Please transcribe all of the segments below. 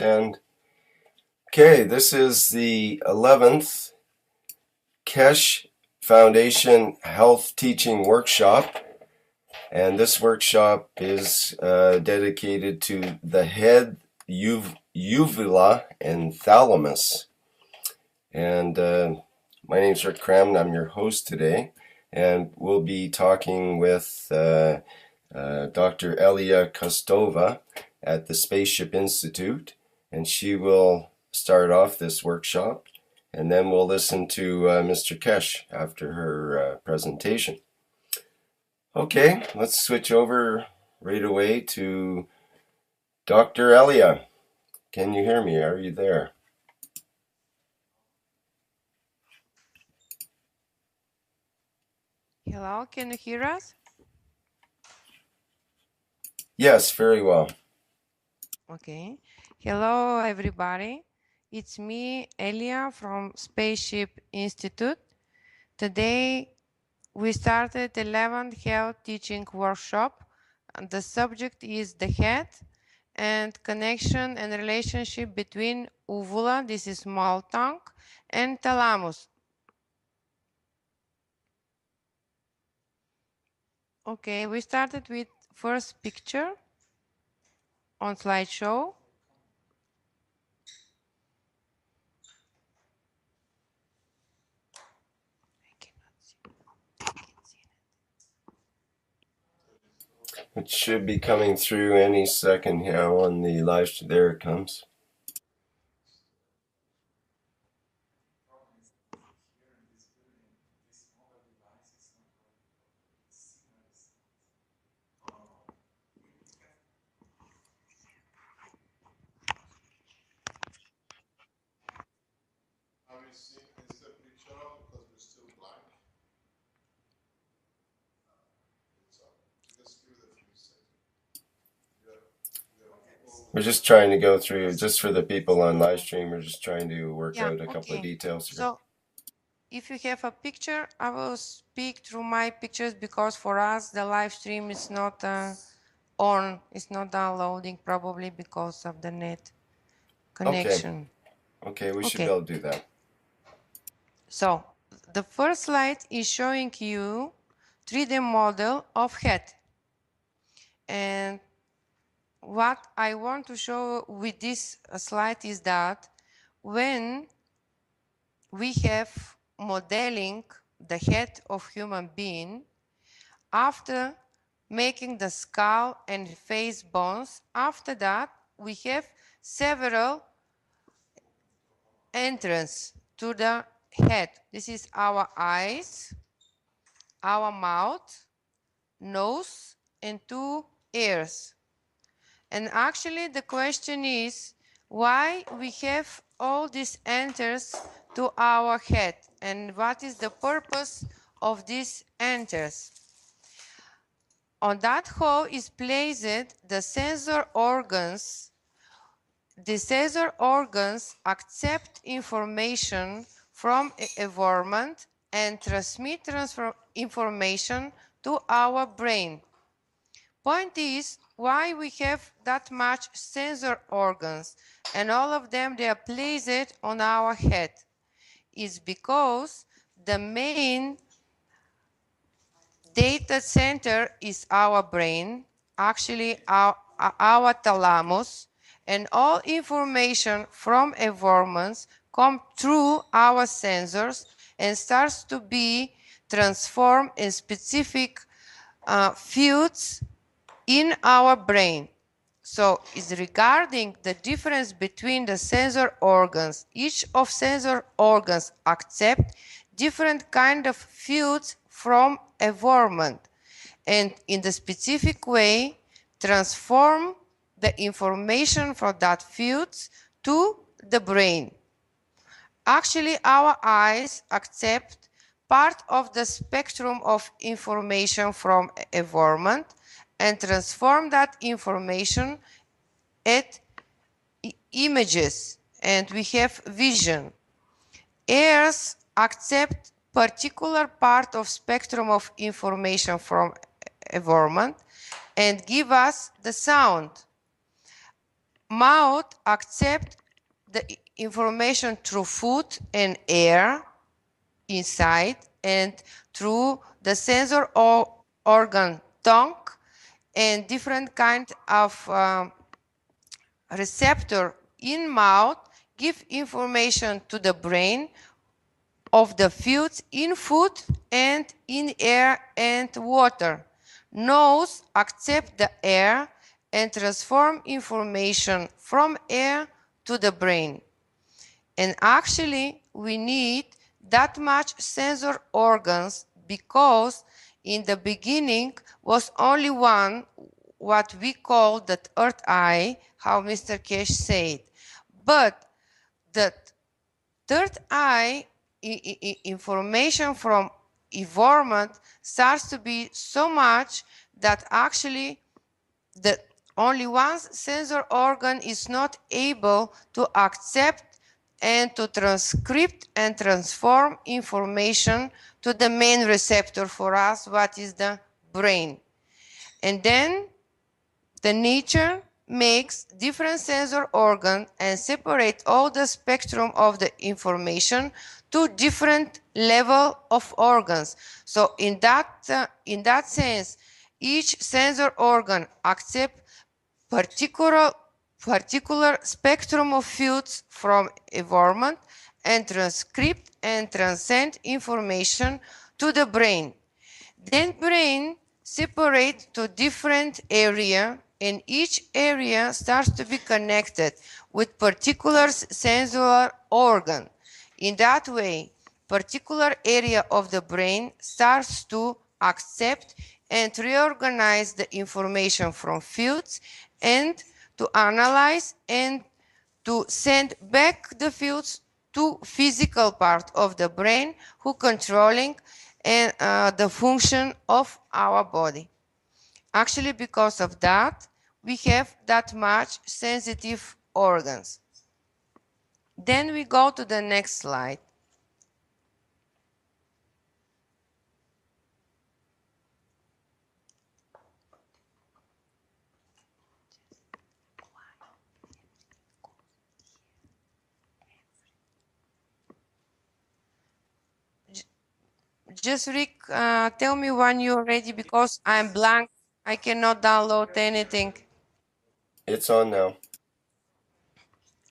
And okay, this is the 11th Kesh Foundation Health Teaching Workshop. And this workshop is dedicated to the head, uvula, and thalamus. And my name is Rick Cram, and I'm your host today. And we'll be talking with Dr. Elia Kostova at the Spaceship Institute. And she will start off this workshop. And then we'll listen to Mr. Kesh after her presentation. Okay, let's switch over right away to Dr. Elia. Can you hear me? Are you there? Hello, can you hear us? Yes, very well. Okay. Hello, everybody. It's me, Elia, from Spaceship Institute. Today, we started 11th Health Teaching Workshop. And the subject is the head and connection and relationship between uvula, this is small tongue, and thalamus. Okay, we started with first picture on slideshow. It should be coming through any second here on the live. There it comes. We're just trying to go through, just for the people on live stream, we're just trying to work out a couple of details here. So, if you have a picture, I will speak through my pictures because for us the live stream is not on, it's not downloading probably because of the net connection. Okay, we should be able to do that. So, the first slide is showing you 3D model of head. And what I want to show with this slide is that when we have modeling the head of human being, after making the skull and face bones, after that we have several entrances to the head. This is our eyes, our mouth, nose, and 2 ears. And actually the question is why we have all these enters to our head and what is the purpose of these enters. On that hole is placed the sensor organs. The sensor organs accept information from an environment and transmit information to our brain. Point is why we have that much sensor organs and all of them they are placed on our head is because the main data center is our brain, actually our thalamus, and all information from environments come through our sensors and starts to be transformed in specific fields in our brain. So it's regarding the difference between the sensor organs. Each of sensor organs accept different kind of fields from environment and in the specific way transform the information from that fields to the brain. Actually, our eyes accept part of the spectrum of information from environment and transform that information at images, and we have vision. Ears accept particular part of spectrum of information from environment and give us the sound. mouth accepts the information through food and air inside, and through the sensor organ tongue and different kind of receptor in mouth give information to the brain of the fields in food and in air and water. Nose accept the air and transform information from air to the brain. And actually, we need that much sensor organs because in the beginning was only one, what we call the third eye, how Mr. Cash said. But the third eye information from environment starts to be so much that actually the only one sensor organ is not able to accept and to transcript and transform information to the main receptor for us, what is the brain. And then the nature makes different sensor organs and separate all the spectrum of the information to different level of organs. So in that sense, each sensor organ accepts particular spectrum of fields from environment and transcript and transcend information to the brain. Then brain separates to different area, and each area starts to be connected with particular sensory organ. In that way, particular area of the brain starts to accept and reorganize the information from fields and to analyze and to send back the fields to physical part of the brain who controlling and the function of our body. Actually, because of that, we have that much sensitive organs. Then we go to the next slide. Just Rick, tell me when you're ready because I'm blank. I cannot download anything. It's on now.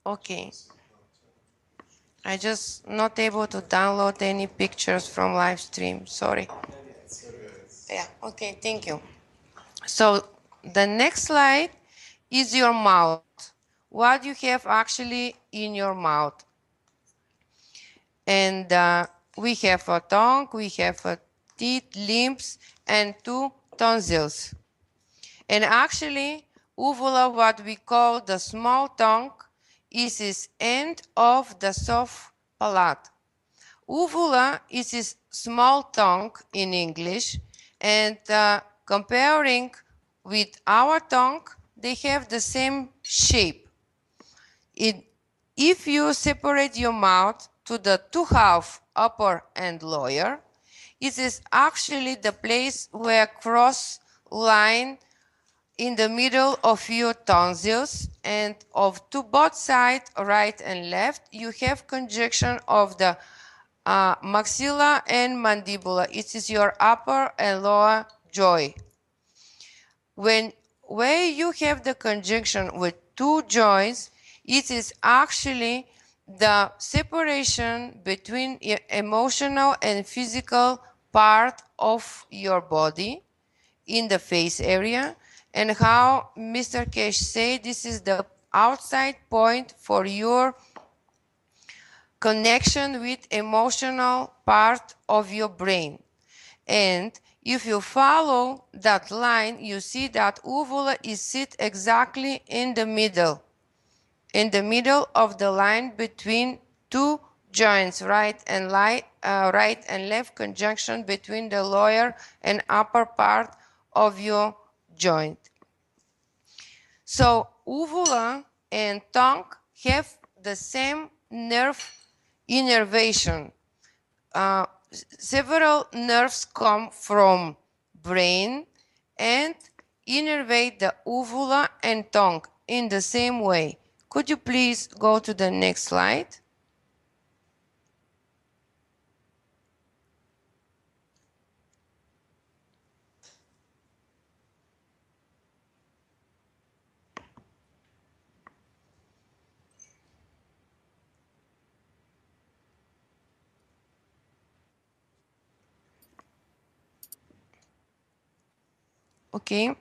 Okay. I just not able to download any pictures from live stream. Sorry. Yeah. Okay. Thank you. So the next slide is your mouth. What you have actually in your mouth. And we have a tongue, we have a teeth, limbs, and 2 tonsils. And actually, uvula, what we call the small tongue, is this end of the soft palate. Uvula is this small tongue in English, and comparing with our tongue, they have the same shape. If you separate your mouth to the two halves, upper and lower, it is actually the place where cross line in the middle of your tonsils, and of to both sides, right and left, you have conjunction of the maxilla and mandibula. It is your upper and lower jaw. Where you have the conjunction with two joints, it is actually the separation between emotional and physical part of your body in the face area, and how Mr. Cash said, this is the outside point for your connection with emotional part of your brain. And if you follow that line, you see that uvula is sit exactly in the middle of the line between two joints, right and left conjunction between the lower and upper part of your joint. So uvula and tongue have the same nerve innervation. Several nerves come from brain and innervate the uvula and tongue in the same way. Could you please go to the next slide? Okay,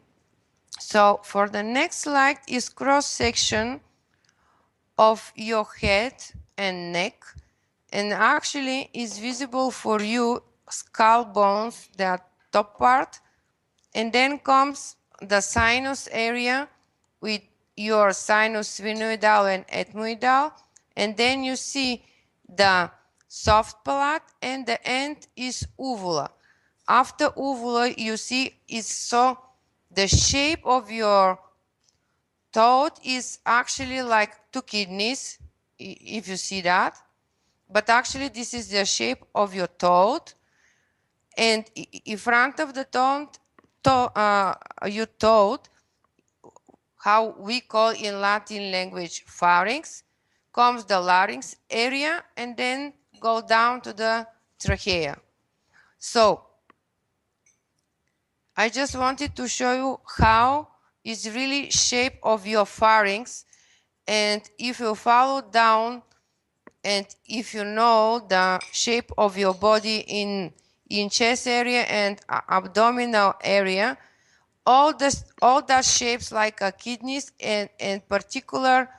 so for the next slide is cross section of your head and neck, and actually is visible for you skull bones, the top part, and then comes the sinus area with your sinus sphenoidal and ethmoidal, and then you see the soft palate, and the end is uvula. After uvula, you see is so the shape of your throat is actually like two kidneys, if you see that. But actually, this is the shape of your throat, and in front of the throat, your throat, how we call in Latin language pharynx, comes the larynx area, and then go down to the trachea. So I just wanted to show you how is really shape of your pharynx, and if you follow down and if you know the shape of your body in chest area and abdominal area, all that shapes like kidneys and particular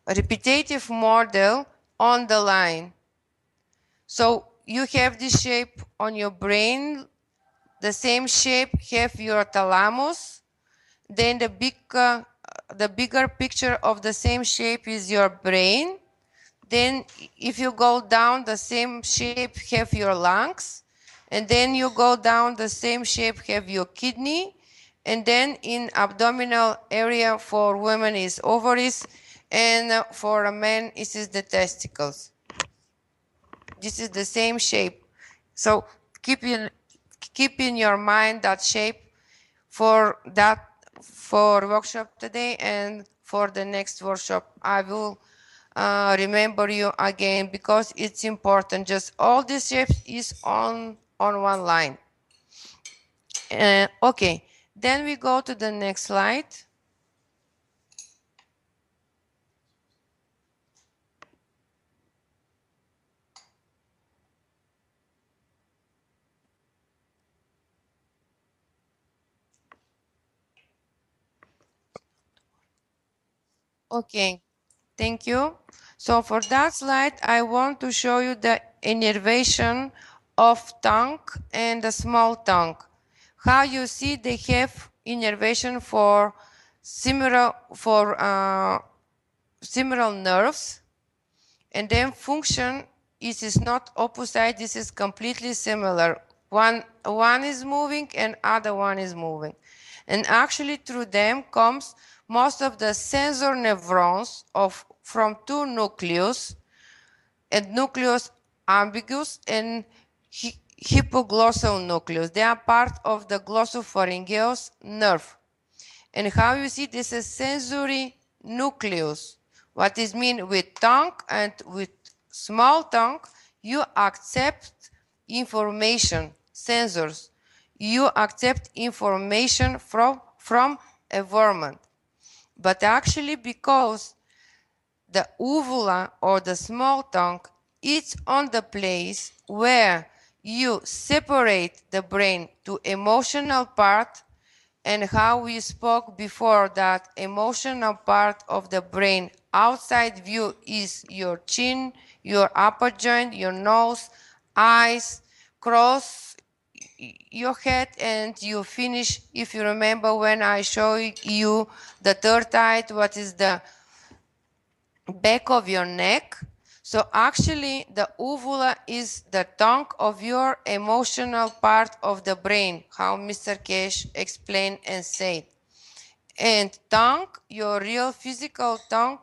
repetitive model on the line. So you have this shape on your brain, the same shape have your thalamus, then the bigger picture of the same shape is your brain. Then if you go down, the same shape have your lungs, and then you go down, the same shape have your kidney, and then in abdominal area for women is ovaries, and for a man it is the testicles. This is the same shape. So keep in your mind that shape for workshop today, and for the next workshop I will remember you again, because it's important. Just all these shapes is on one line. Okay, then we go to the next slide. Okay, thank you. So for that slide, I want to show you the innervation of tongue and the small tongue. How you see they have innervation for similar nerves, and then function is not opposite. This is completely similar. One is moving and other one is moving, and actually through them comes most of the sensor neurons from two nucleus, and nucleus ambiguous and hypoglossal nucleus. They are part of the glossopharyngeal nerve. And how you see this is sensory nucleus. What is mean with tongue and with small tongue, you accept information, sensors. You accept information from environment. But actually, because the uvula or the small tongue is on the place where you separate the brain to emotional part, and how we spoke before that emotional part of the brain outside view is your chin, your upper joint, your nose, eyes, cross your head, and you finish, if you remember when I show you the third eye, what is the back of your neck. So actually the uvula is the tongue of your emotional part of the brain, how Mr. Cash explained and said. And tongue, your real physical tongue,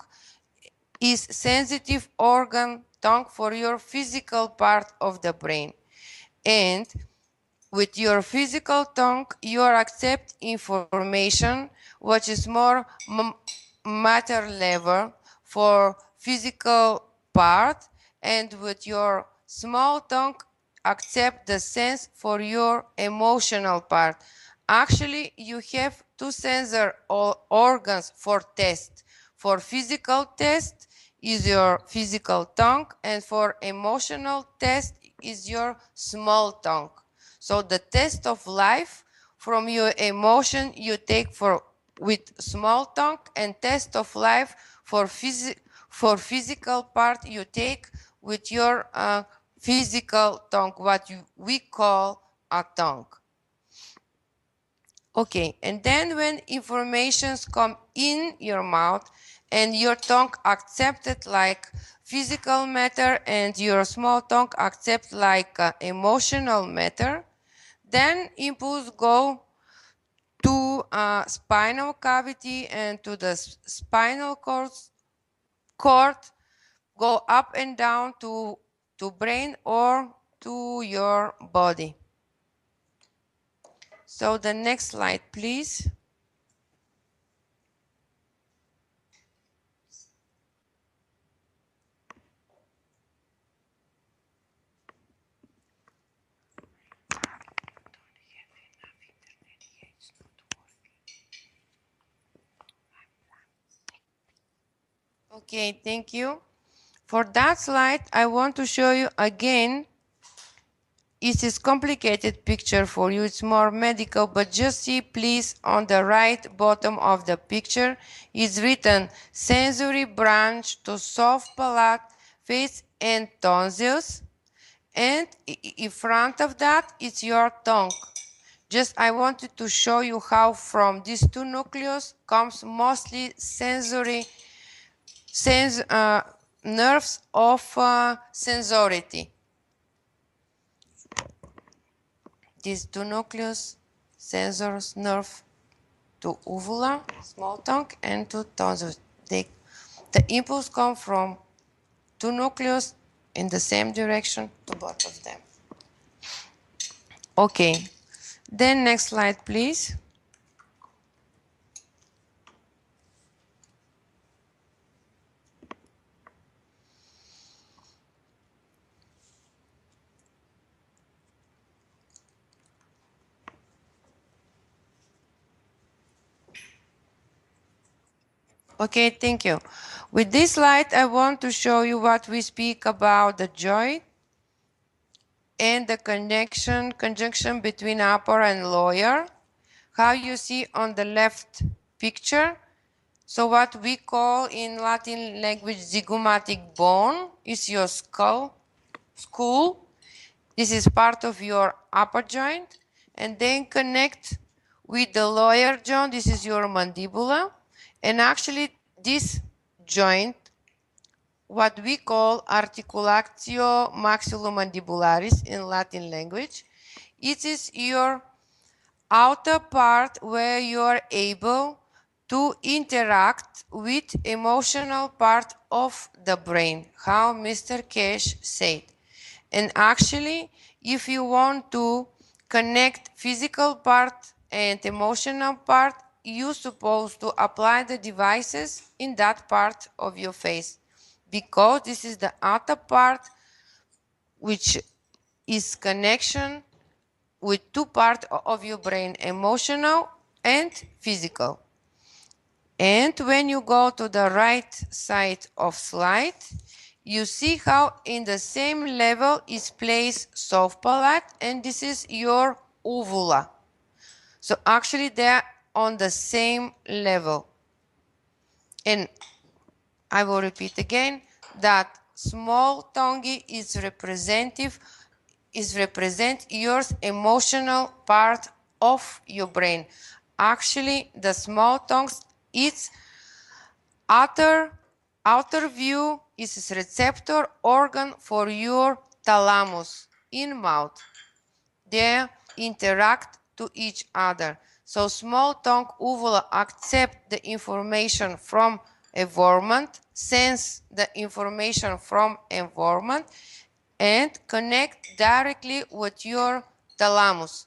is sensitive organ tongue for your physical part of the brain. And with your physical tongue, you accept information which is more matter level for physical part, and with your small tongue accept the sense for your emotional part. Actually, you have two sensor organs for test. For physical test is your physical tongue, and for emotional test is your small tongue. So the test of life from your emotion you take for with small tongue, and test of life for physical part you take with your physical tongue, what we call a tongue. Okay, and then when informations come in your mouth and your tongue accept it like physical matter and your small tongue accept like emotional matter, then impulse go to spinal cavity and to the spinal cord, go up and down to brain or to your body. So the next slide, please. Okay, thank you. For that slide, I want to show you again. It is complicated picture for you. It's more medical, but just see, please, on the right bottom of the picture is written sensory branch to soft palate, face, and tonsils. And in front of that, it's your tongue. Just I wanted to show you how from these two nucleus comes mostly sensory nerves of sensority. These two nucleus, sensors, nerve to uvula, small tongue, and to tonsils. The impulse come from two nucleus in the same direction to both of them. Okay, then next slide, please. Okay, thank you. With this slide, I want to show you what we speak about the joint and the conjunction between upper and lower. How you see on the left picture. So what we call in Latin language zygomatic bone is your skull. This is part of your upper joint, and then connect with the lower joint. This is your mandibula, and actually this joint, what we call articulatio maxillomandibularis in Latin language, it is your outer part where you are able to interact with emotional part of the brain, how Mr. Cash said. And actually, if you want to connect physical part and emotional part, you're supposed to apply the devices in that part of your face, because this is the outer part which is connection with two parts of your brain, emotional and physical. And when you go to the right side of slide, you see how in the same level is placed soft palate, and this is your uvula. So actually they're on the same level. And I will repeat again that small tongue is represent your emotional part of your brain. Actually, the small tongue, its outer view is a receptor organ for your thalamus in mouth. They interact to each other. So small tongue uvula accept the information from environment, sense the information from environment, and connect directly with your thalamus.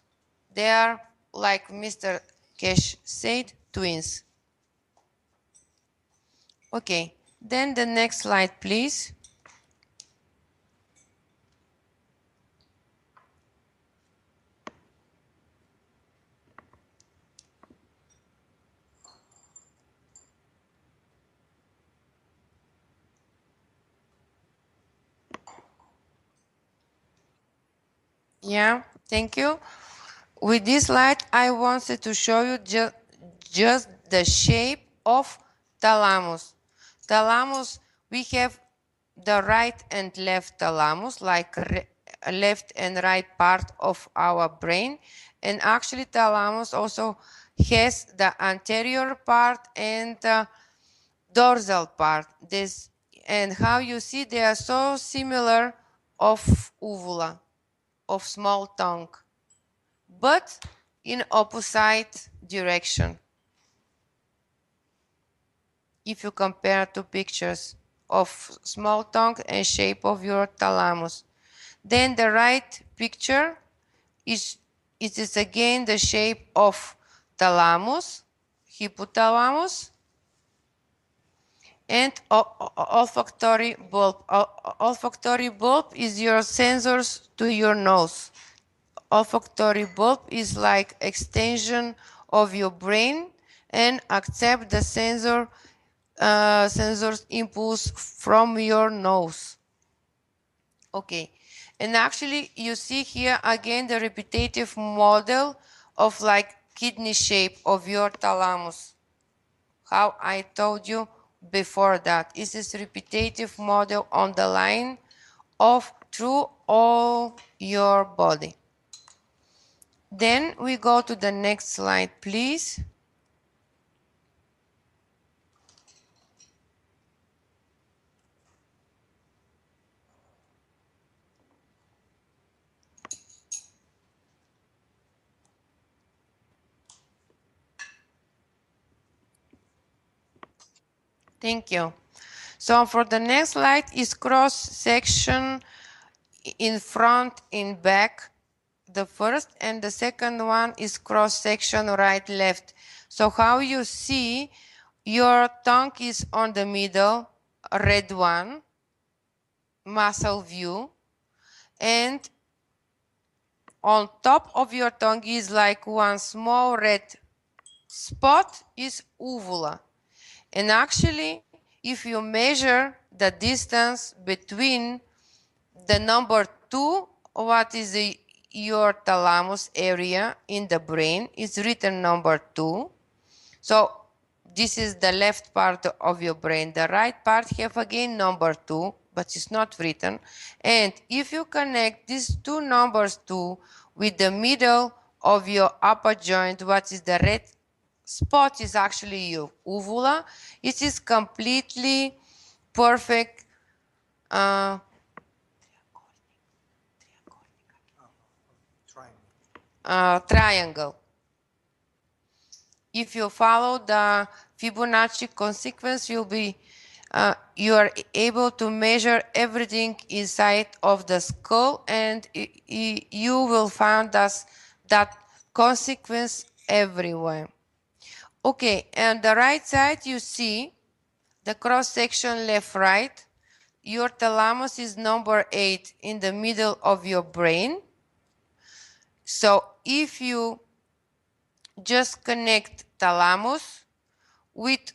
They are, like Mr. Kesh said, twins. Okay, then the next slide, please. Yeah, thank you. With this slide, I wanted to show you just the shape of thalamus. Thalamus, we have the right and left thalamus, like left and right part of our brain. And actually, thalamus also has the anterior part and the dorsal part. This and how you see they are so similar of uvula, of small tongue, but in opposite direction. If you compare two pictures of small tongue and shape of your thalamus, then the right picture is it is again the shape of thalamus, hypothalamus, and olfactory bulb. Olfactory bulb is your sensors to your nose. Olfactory bulb is like extension of your brain and accept the sensors impulse from your nose. Okay, and actually you see here again the repetitive model of like kidney shape of your thalamus. How I told you before that. This is repetitive model on the line of through all your body. Then we go to the next slide, please. Thank you. So for the next slide is cross section in front, in back. The first and the second one is cross section right, left. So how you see your tongue is on the middle, red one, muscle view, and on top of your tongue is like one small red spot is uvula. And actually, if you measure the distance between the number 2, what is your thalamus area in the brain, is written number 2. So this is the left part of your brain. The right part have again number 2, but it's not written. And if you connect these two numbers 2 with the middle of your upper joint, what is the red spot is actually your uvula. It is completely perfect triangle. If you follow the Fibonacci consequence, you are able to measure everything inside of the skull, and you will find that consequence everywhere. Okay, and the right side you see the cross section left right. Your thalamus is number 8 in the middle of your brain. So if you just connect thalamus with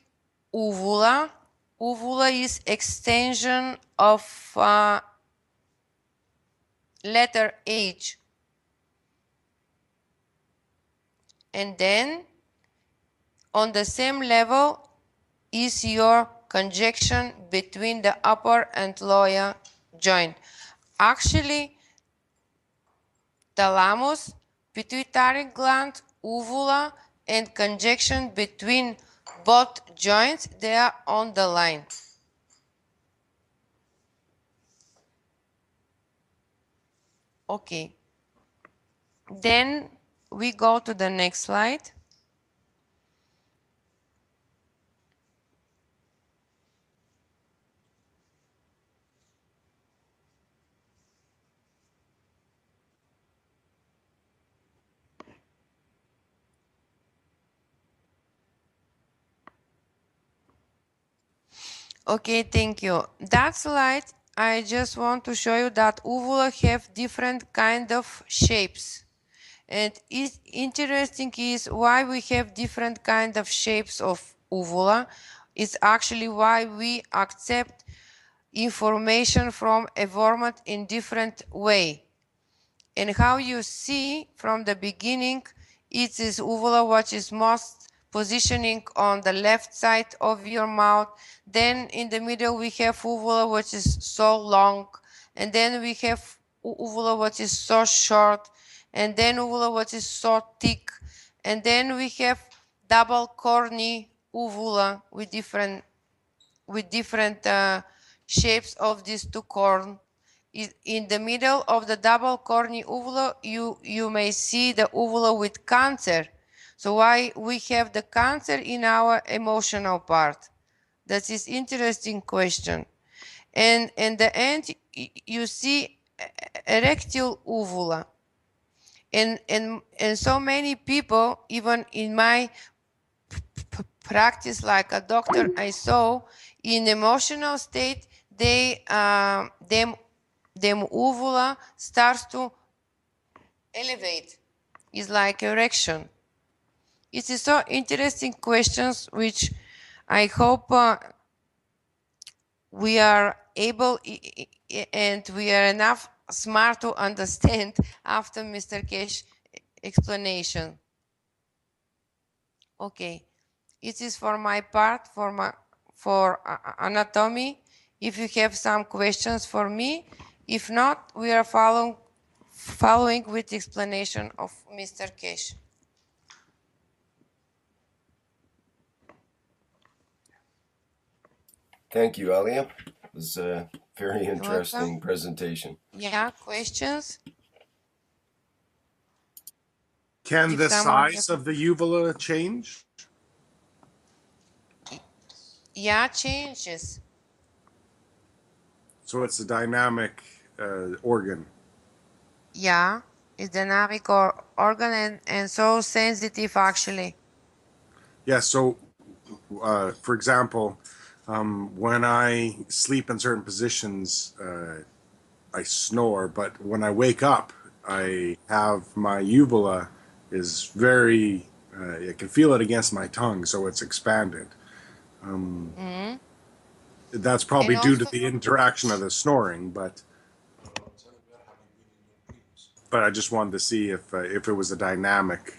uvula, uvula is extension of letter H. And then on the same level is your conjunction between the upper and lower joint. Actually, thalamus, pituitary gland, uvula, and conjunction between both joints, they are on the line. Okay. Then we go to the next slide. Okay, thank you. That slide, I just want to show you that uvula have different kind of shapes. And it's interesting is why we have different kind of shapes of uvula. It's actually why we accept information from a format in different way. And how you see from the beginning, it is uvula which is most positioning on the left side of your mouth. Then in the middle we have uvula which is so long, and then we have uvula which is so short, and then uvula which is so thick, and then we have double corny uvula with different shapes of these two corn. In the middle of the double corny uvula, you may see the uvula with cancer. So why we have the cancer in our emotional part? That is interesting question. And in the end, you see erectile uvula. And so many people, even in my practice like a doctor, I saw in emotional state, them uvula starts to elevate. It's like erection. It is so interesting questions which I hope we are able and we are enough smart to understand after Mr. Kesh explanation. Okay, it is for my part for anatomy. If you have some questions for me, if not, we are following with the explanation of Mr. Kesh. Thank you, Alia. It was a very You're interesting welcome. presentation. Yeah, questions? Can If the someone size have, of the uvula change? yeah, changes. So it's a dynamic organ. Yeah, it's dynamic organ and so sensitive actually. Yeah, so for example, when I sleep in certain positions, I snore, but when I wake up, I have my uvula is very, I can feel it against my tongue, so it's expanded. That's probably And due to also, the interaction of the snoring, but I just wanted to see if it was a dynamic.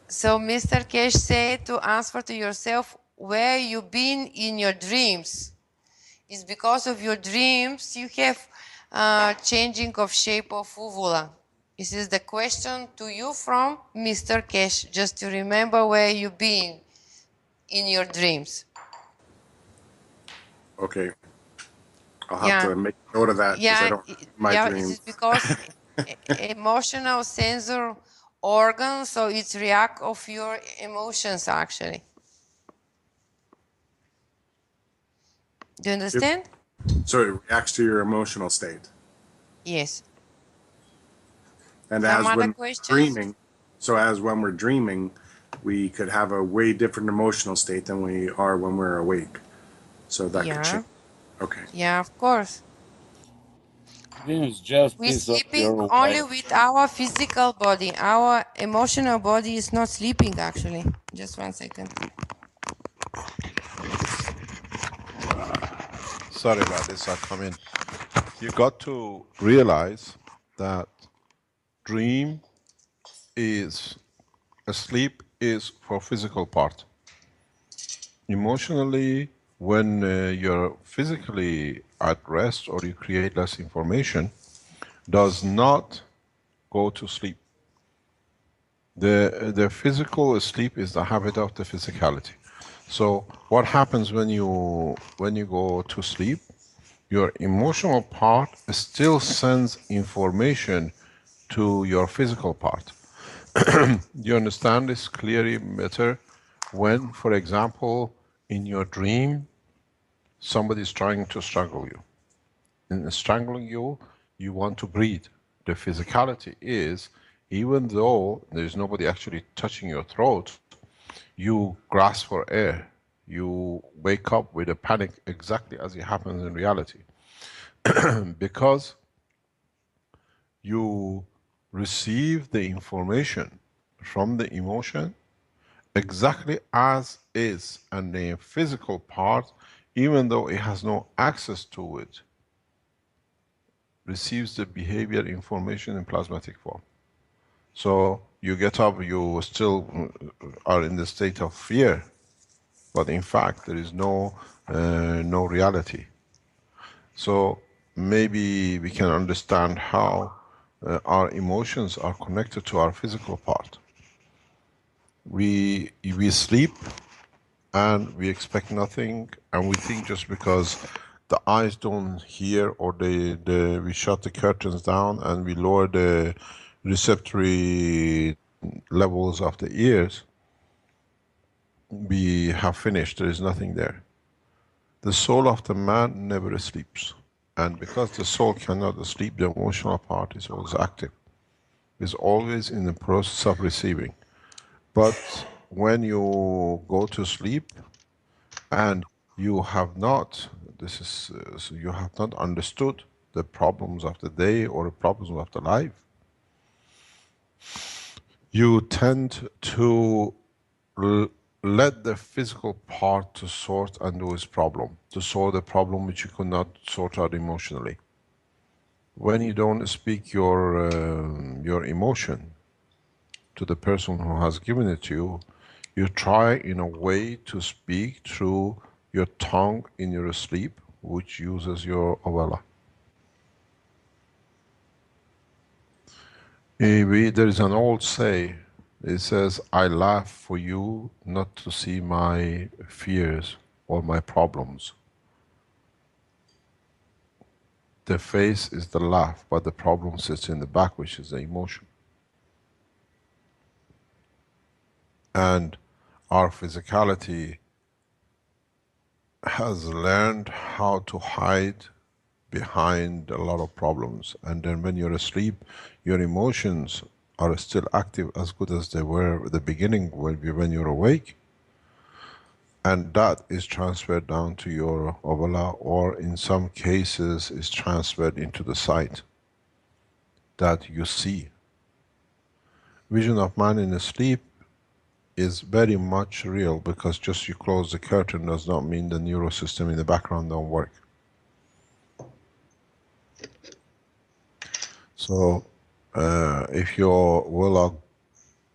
so Mr. Kesh said to answer to yourself where you been in your dreams. It's because of your dreams you have changing of shape of uvula. This is the question to you from Mr. Kesh, just to remember where you been in your dreams. Okay, I'll have Yeah, to make note of that because I don't my yeah. It is dreams. because emotional sensor organ, so it's react of your emotions actually. Do you understand? So it reacts to your emotional state. Yes. And Some as other when questions? dreaming, so as when we're dreaming, we could have a way different emotional state than we are when we're awake. So that could Yeah. change. Okay. Yeah, of course. Dreams just We're piece of sleeping your only life. with our physical body. Our emotional body is not sleeping actually. Just 1 second. Sorry about this, I come in. You got to realize that dream is, sleep is for physical part. Emotionally, when you're physically at rest or you create less information, does not go to sleep. The physical sleep is the habit of the physicality. So what happens when you go to sleep? Your emotional part still sends information to your physical part. You understand this clearly better when, for example, in your dream, somebody is trying to strangle you. In strangling you, you want to breathe. The physicality is, even though there is nobody actually touching your throat, you grasp for air. you wake up with a panic exactly as it happens in reality. Because you receive the information from the emotion exactly as is, and the physical part, even though it has no access to it, receives the behavior information in plasmatic form. So you get up, you still are in the state of fear, but in fact there is no reality. So maybe we can understand how our emotions are connected to our physical part. We sleep and we expect nothing, and we think just because the eyes don't hear, or we shut the curtains down and we lower the receptory levels of the ears, we have finished, there is nothing there. The soul of the man never sleeps. And because the soul cannot sleep, the emotional part is always active. Is always in the process of receiving. But when you go to sleep and you have not, so you have not understood the problems of the day or the problems of the life, you tend to let the physical part to sort and do its problem, to solve the problem which you could not sort out emotionally. When you don't speak your emotion to the person who has given it to you, you try in a way to speak through your tongue in your sleep, which uses your ovella. There is an old say, it says, I laugh for you not to see my fears or my problems. The face is the laugh, but the problem sits in the back, which is the emotion. And our physicality has learned how to hide behind a lot of problems. And then when you're asleep, your emotions are still active as good as they were at the beginning when you're awake. And that is transferred down to your ovula, or in some cases is transferred into the sight that you see. Vision of man in sleep is very much real, because just you close the curtain does not mean the neural system in the background don't work. So if your ovula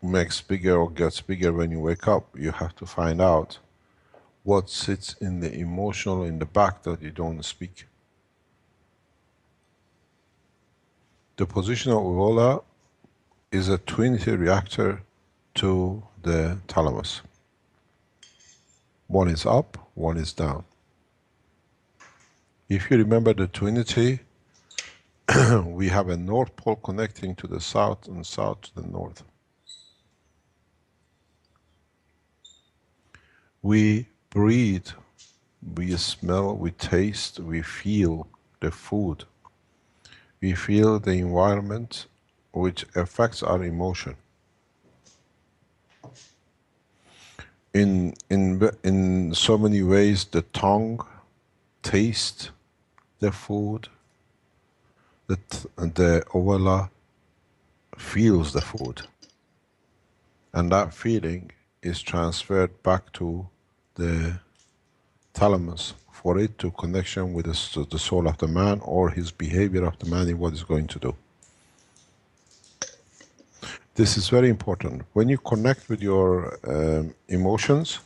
makes bigger or gets bigger when you wake up, you have to find out what sits in the emotional in the back that you don't speak. The position of ovula is a twinity reactor to the thalamus. One is up, one is down. If you remember the twinity, we have a north pole connecting to the south and south to the north. We breathe, we smell, we taste, we feel the food. We feel the environment which affects our emotion. In so many ways, the tongue tastes the food, the ovula feels the food. And that feeling is transferred back to the thalamus for it to connection with the soul of the man, or his behavior of the man in what he's going to do. This is very important. When you connect with your emotions,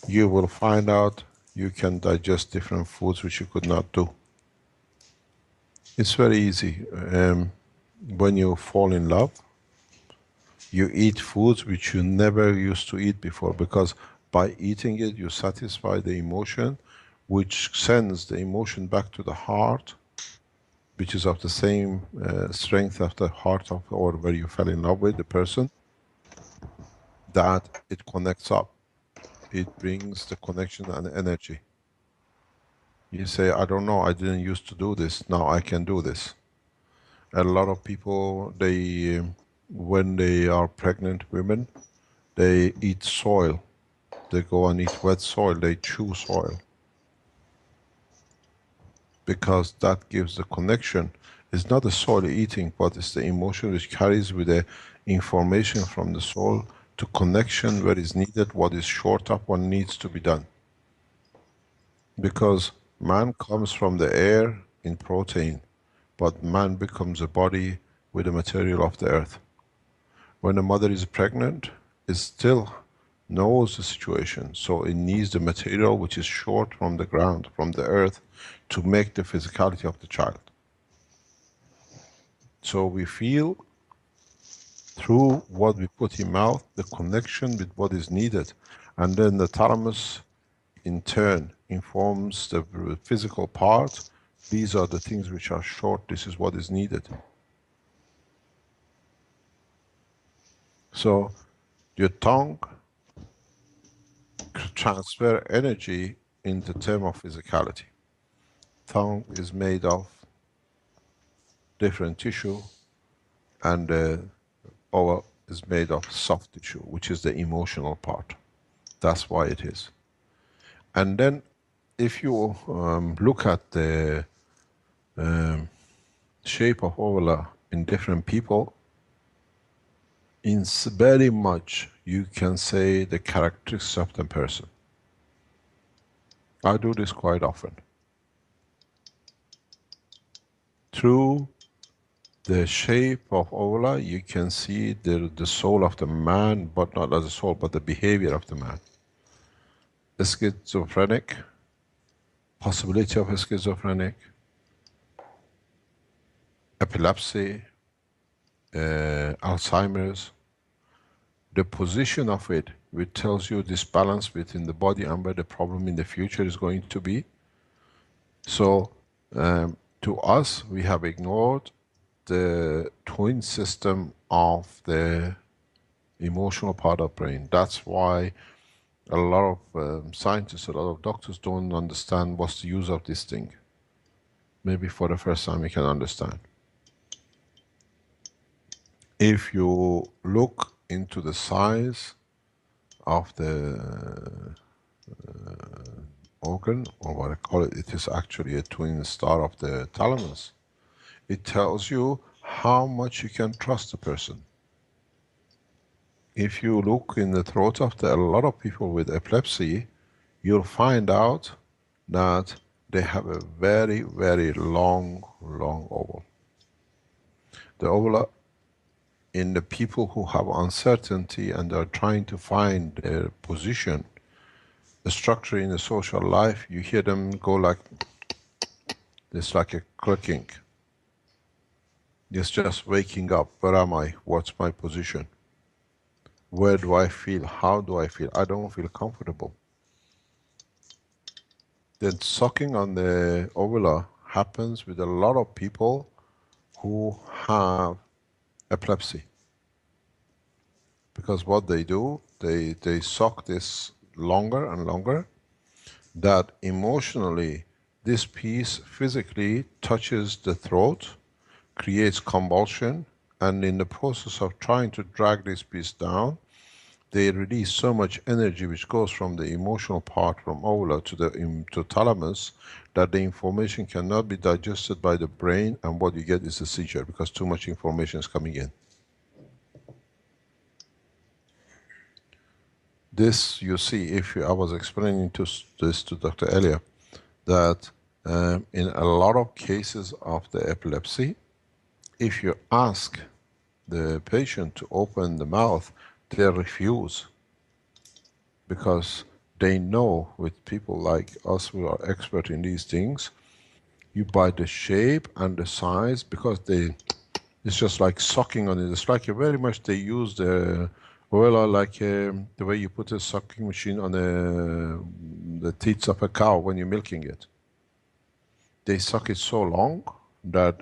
you will find out you can digest different foods which you could not do. It's very easy. When you fall in love, you eat foods which you never used to eat before, because by eating it you satisfy the emotion, which sends the emotion back to the heart, which is of the same strength of the heart of, or where you fell in love with the person, that it connects up. It brings the connection and energy. You say, I don't know, I didn't used to do this, now I can do this. A lot of people, when they are pregnant women, they eat soil They go and eat wet soil, they chew soil. Because that gives the connection. It's not the soil eating, but it's the emotion which carries with the information from the soul to connection where is needed, what is short of, what needs to be done. Because man comes from the air in protein, but man becomes a body with the material of the earth. When a mother is pregnant, it still knows the situation, so it needs the material which is short from the ground, from the earth, to make the physicality of the child. So we feel through what we put in mouth, the connection with what is needed. And then the thalamus in turn informs the physical part. These are the things which are short, this is what is needed. So your tongue transfer energy in the term of physicality. Tongue is made of different tissue, and the oval is made of soft tissue, which is the emotional part. That's why it is. And then if you look at the shape of ovula in different people, in very much you can say the characteristics of the person. I do this quite often. Through the shape of ovula, you can see the soul of the man, but not as a soul, but the behavior of the man. Schizophrenic, possibility of schizophrenic, epilepsy, Alzheimer's. The position of it, which tells you this balance within the body and where the problem in the future is going to be. So, to us, we have ignored the twin system of the emotional part of brain. That's why a lot of scientists, a lot of doctors don't understand what's the use of this thing. Maybe for the first time we can understand. If you look into the size of the organ, or what I call it, it is actually a twin star of the thalamus. It tells you how much you can trust a person. If you look in the throat of a lot of people with epilepsy, you'll find out that they have a very, very long oval. The ovula in the people who have uncertainty and are trying to find their position, the structure in the social life, you hear them go like this, like a clicking. It's just waking up. Where am I? What's my position? Where do I feel? How do I feel? I don't feel comfortable. Then sucking on the ovula happens with a lot of people who have epilepsy. Because what they do, they suck this longer and longer, that emotionally this piece physically touches the throat, creates convulsion, and in the process of trying to drag this piece down, they release so much energy which goes from the emotional part from ovula to thalamus, that the information cannot be digested by the brain, and what you get is a seizure because too much information is coming in. This you see, if I was explaining this to Dr. Elia, that in a lot of cases of the epilepsy, if you ask the patient to open the mouth, they refuse, because they know, with people like us who are expert in these things, you by the shape and the size, because it's just like sucking on it. It's like very much they use the oil like the way you put a sucking machine on the teats of a cow when you're milking it. They suck it so long that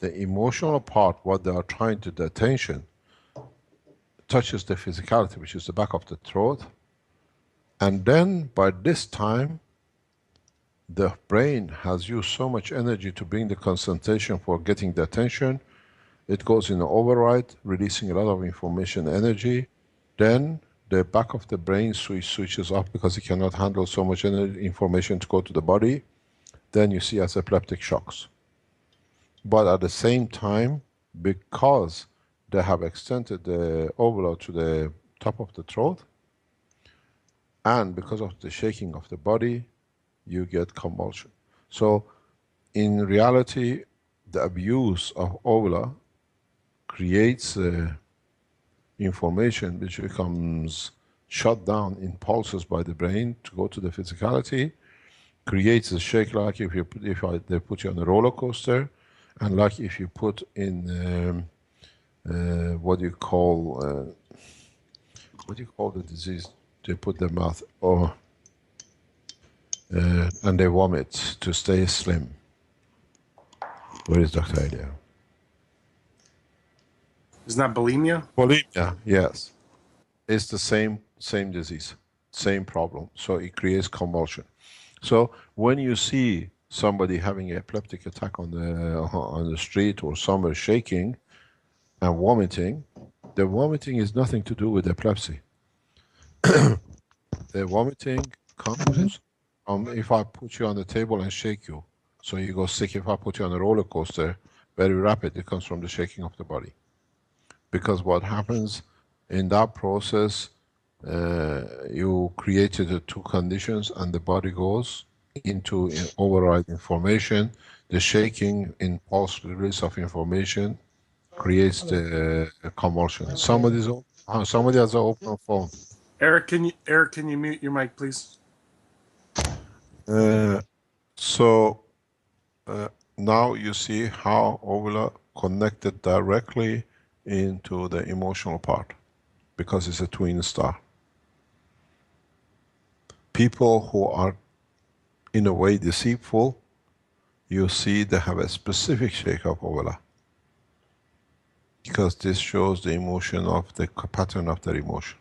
the emotional part, what they are trying to, the attention, touches the physicality, which is the back of the throat. And then by this time, the brain has used so much energy to bring the concentration for getting the attention. It goes in the override, releasing a lot of information energy. Then the back of the brain switches off because it cannot handle so much information to go to the body. Then you see as epileptic shocks. But at the same time, because they have extended the uvula to the top of the throat, and because of the shaking of the body, you get convulsion. So in reality, the abuse of uvula creates information which becomes shut down in pulses by the brain to go to the physicality, creates a shake like if they put you on a roller coaster, and like if you put in what do you call the disease? They put their mouth and they vomit to stay slim. Where is Dr. Alia? Isn't that bulimia? Bulimia, yes. It's the same disease, same problem. So it creates convulsion. So when you see somebody having an epileptic attack on the street or somewhere shaking and vomiting, the vomiting is nothing to do with epilepsy. The vomiting comes from if I put you on the table and shake you, so you go sick. If I put you on a roller coaster, very rapid, it comes from the shaking of the body. Because what happens in that process, you created the two conditions and the body goes into override information. The shaking in pulse release of information creates the convulsion. Somebody has an open phone. Eric, can you mute your mic, please? So now you see how uvula connected directly into the emotional part, because it's a twin star. People who are in a way deceitful, you see they have a specific shake of uvula, because this shows the emotion of the pattern of their emotion.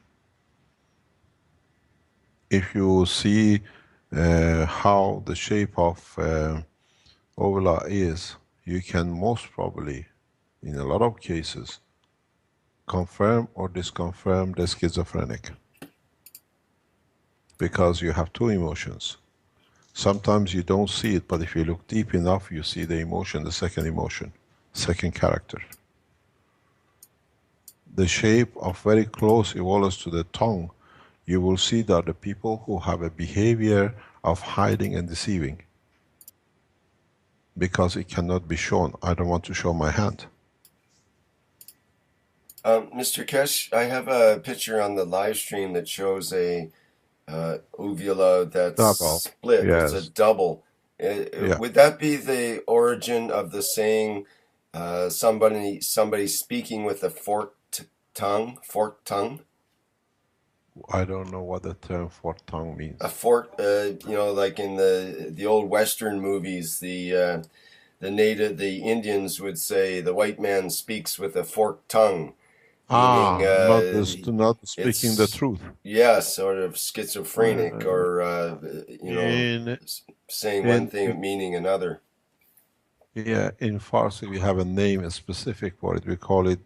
If you see how the shape of uvula is, you can most probably, in a lot of cases, confirm or disconfirm the schizophrenic. Because you have two emotions. Sometimes you don't see it, but if you look deep enough, you see the emotion, the second emotion, second character. The shape of very close evolves to the tongue, you will see that the people who have a behavior of hiding and deceiving. Because it cannot be shown. I don't want to show my hand. Mr. Kesh, I have a picture on the live stream that shows a uvula that's Double. split. Yes. It's a double. Yeah. Would that be the origin of the saying, somebody speaking with a forked tongue? I don't know what the term forked tongue means. A fork, like in the old Western movies, the Indians would say the white man speaks with a forked tongue. Meaning, not speaking the truth. Yeah, sort of schizophrenic, or saying one thing meaning another. Yeah, in Farsi we have a name, a specific for it. We call it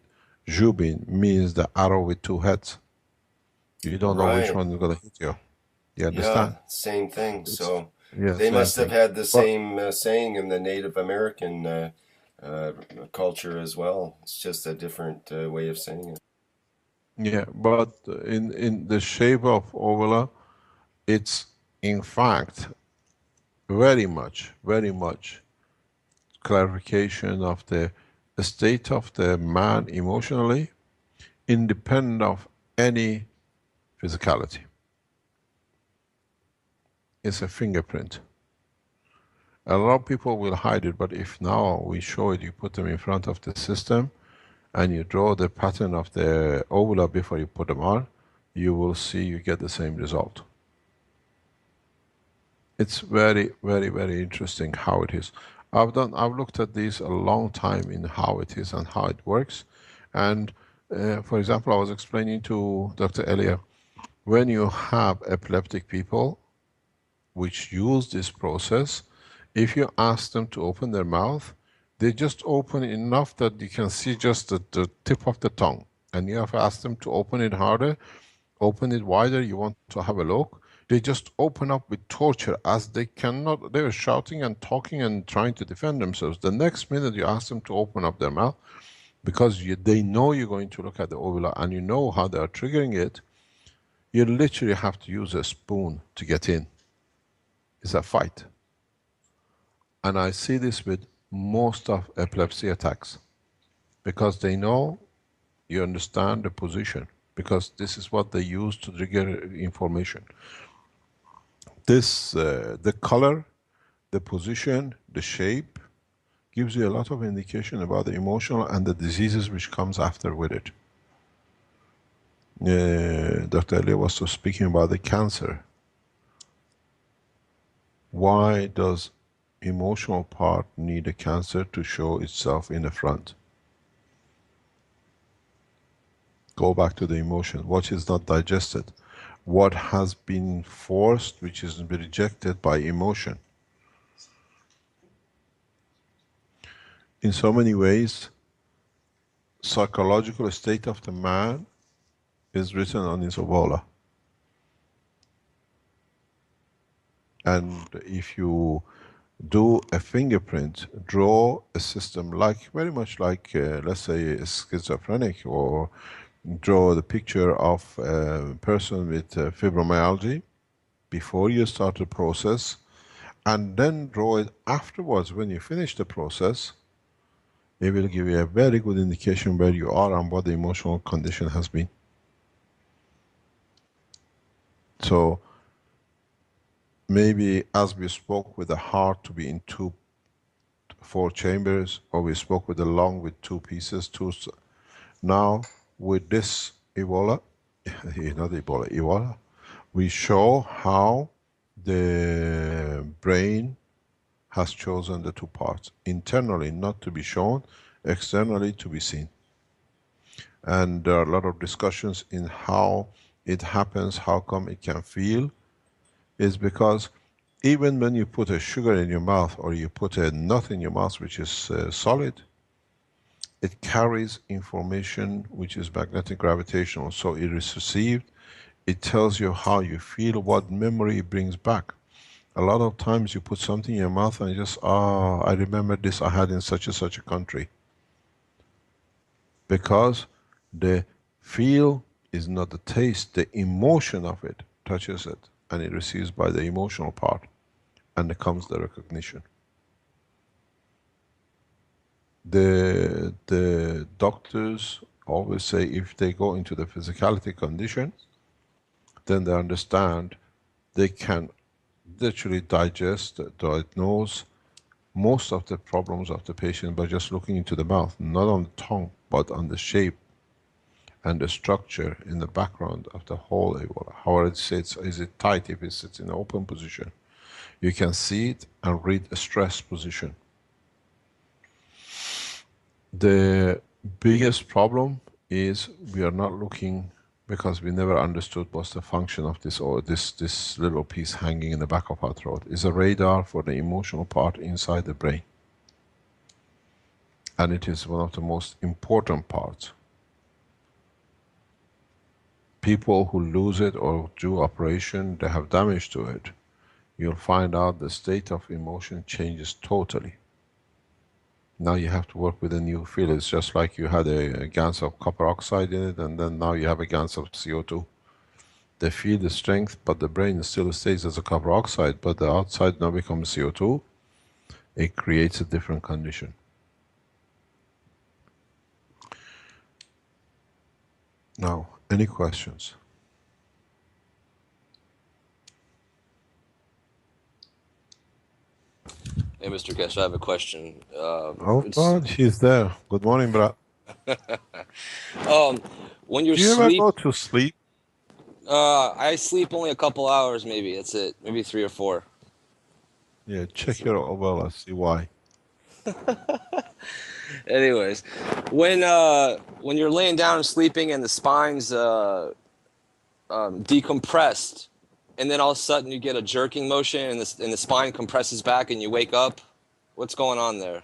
Jubin, means the arrow with two heads. You don't know which one is going to hit you. You understand? Yeah, same thing. So yeah, they must have had the same saying in the Native American culture as well. It's just a different way of saying it. Yeah, but in the shape of uvula, it's in fact very much clarification of the state of the man emotionally, independent of any physicality. It's a fingerprint. A lot of people will hide it, but if now we show it, you put them in front of the system and you draw the pattern of the uvula before you put them on, you will see you get the same result. It's very interesting how it is. I've looked at this a long time in how it is and how it works. And for example, I was explaining to Dr. Elia, when you have epileptic people which use this process, if you ask them to open their mouth, they just open enough that you can see just the tip of the tongue. And you have asked them to open it harder, open it wider, you want to have a look, they just open up with torture as they cannot, they're shouting and talking and trying to defend themselves. The next minute you ask them to open up their mouth, because they know you're going to look at the ovula and you know how they are triggering it, you literally have to use a spoon to get in. It's a fight. And I see this with most of epilepsy attacks, because they know you understand the position, because this is what they use to trigger information. This, the color, the position, the shape, gives you a lot of indication about the emotional and the diseases which comes after with it. Dr. Ali was speaking about the cancer. Why does emotional part need a cancer to show itself in the front? Go back to the emotion. What is not digested? What has been forced, which is rejected by emotion? In so many ways, psychological state of the man is written on his ovula. And if you do a fingerprint, draw a system like, very much like, let's say, a schizophrenic, or draw the picture of a person with fibromyalgia before you start the process, and then draw it afterwards when you finish the process, it will give you a very good indication where you are and what the emotional condition has been. So maybe as we spoke with the heart to be in 4 chambers, or we spoke with the lung with 2 pieces, now with this Ebola, not Ebola, Ebola, we show how the brain has chosen the 2 parts. Internally not to be shown, externally to be seen. And there are a lot of discussions in how it happens, how come it can feel, is because even when you put a sugar in your mouth, or you put a nut in your mouth which is solid, it carries information which is magnetic gravitational. So it is received, it tells you how you feel, what memory it brings back. A lot of times you put something in your mouth and you just, I remember this I had in such and such a country. Because the feel is not the taste, the emotion of it touches it, and it receives by the emotional part, and it comes the recognition. The doctors always say if they go into the physicality condition, then they understand they can literally digest, diagnose most of the problems of the patient by just looking into the mouth, not on the tongue, but on the shape and the structure in the background of the whole Ebola. How it sits, is it tight? If it sits in an open position, you can see it and read a stress position. The biggest problem is we are not looking, because we never understood what's the function of this, or this little piece hanging in the back of our throat. It's a radar for the emotional part inside the brain. And it is one of the most important parts. People who lose it or do operation, they have damage to it. You'll find out the state of emotion changes totally. Now you have to work with a new field. It's just like you had a gans of copper oxide in it, and then now you have a gans of CO2. They feel the strength, but the brain still stays as a copper oxide, but the outside now becomes CO2. It creates a different condition. Now, any questions? Hey, Mr. Keshe, I have a question. Oh God, he's there. Good morning, Brad. When you're Do you ever go to sleep? I sleep only a couple hours, maybe. That's it. Maybe 3 or 4. Yeah, check your ovula, see why. Anyways, when you're laying down and sleeping and the spine's decompressed, and then all of a sudden you get a jerking motion and the spine compresses back and you wake up, what's going on there?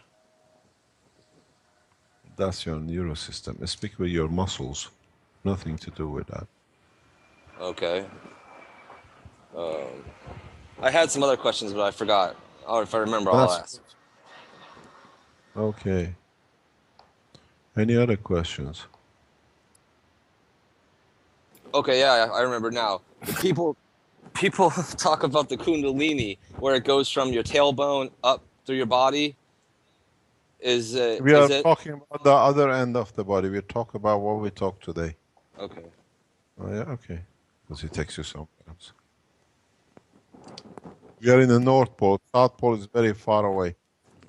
That's your neurosystem. Speak with your muscles. Nothing to do with that. Okay. I had some other questions, but I forgot. Or if I remember, Well, I'll that's ask. okay. Any other questions? Okay, yeah, I remember now. The people talk about the Kundalini, where it goes from your tailbone up through your body. We Is are it? talking about the other end of the body. We talk about what we talk today. Okay. Oh yeah, okay. Because it takes you somewhere else. We are in the North Pole. South Pole is very far away.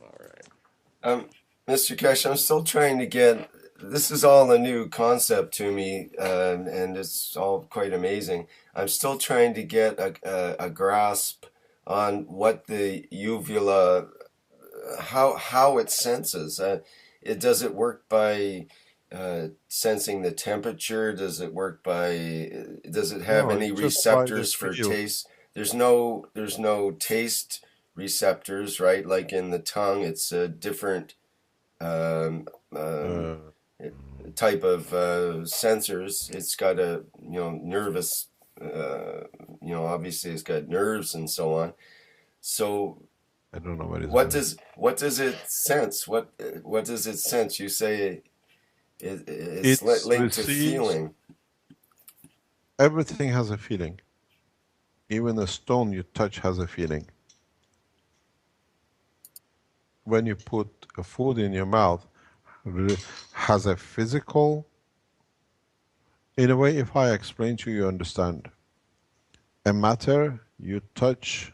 All right. Mr. Kesh, I'm still trying to get. This is all a new concept to me, and it's all quite amazing. I'm still trying to get a grasp on what the uvula, how it senses. Does it work by sensing the temperature? Does it work by? Does it have No, any it's just by the receptors for feel. taste? There's no taste receptors, right? Like in the tongue, it's a different um, um, Uh, type of sensors. It's got a nervous, obviously it's got nerves and so on. So I don't know what is what going. does it sense? What does it sense? You say it's It linked to receives feeling. everything has a feeling. Even a stone you touch has a feeling. When you put a food in your mouth, has a physical. In a way, if I explain to you, you understand. A matter you touch,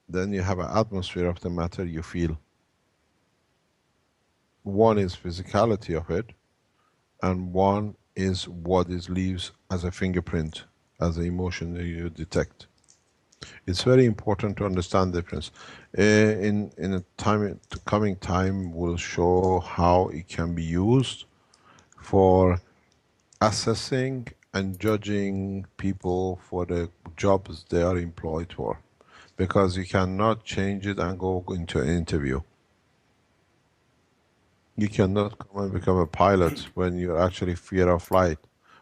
then you have an atmosphere of the matter you feel. One is physicality of it, and one is what it leaves as a fingerprint, as an emotion that you detect. It's very important to understand the difference. In a time, coming time will show how it can be used for assessing and judging people for the jobs they are employed for, because you cannot change it and go into an interview. You cannot come and become a pilot when you actually fear of flight,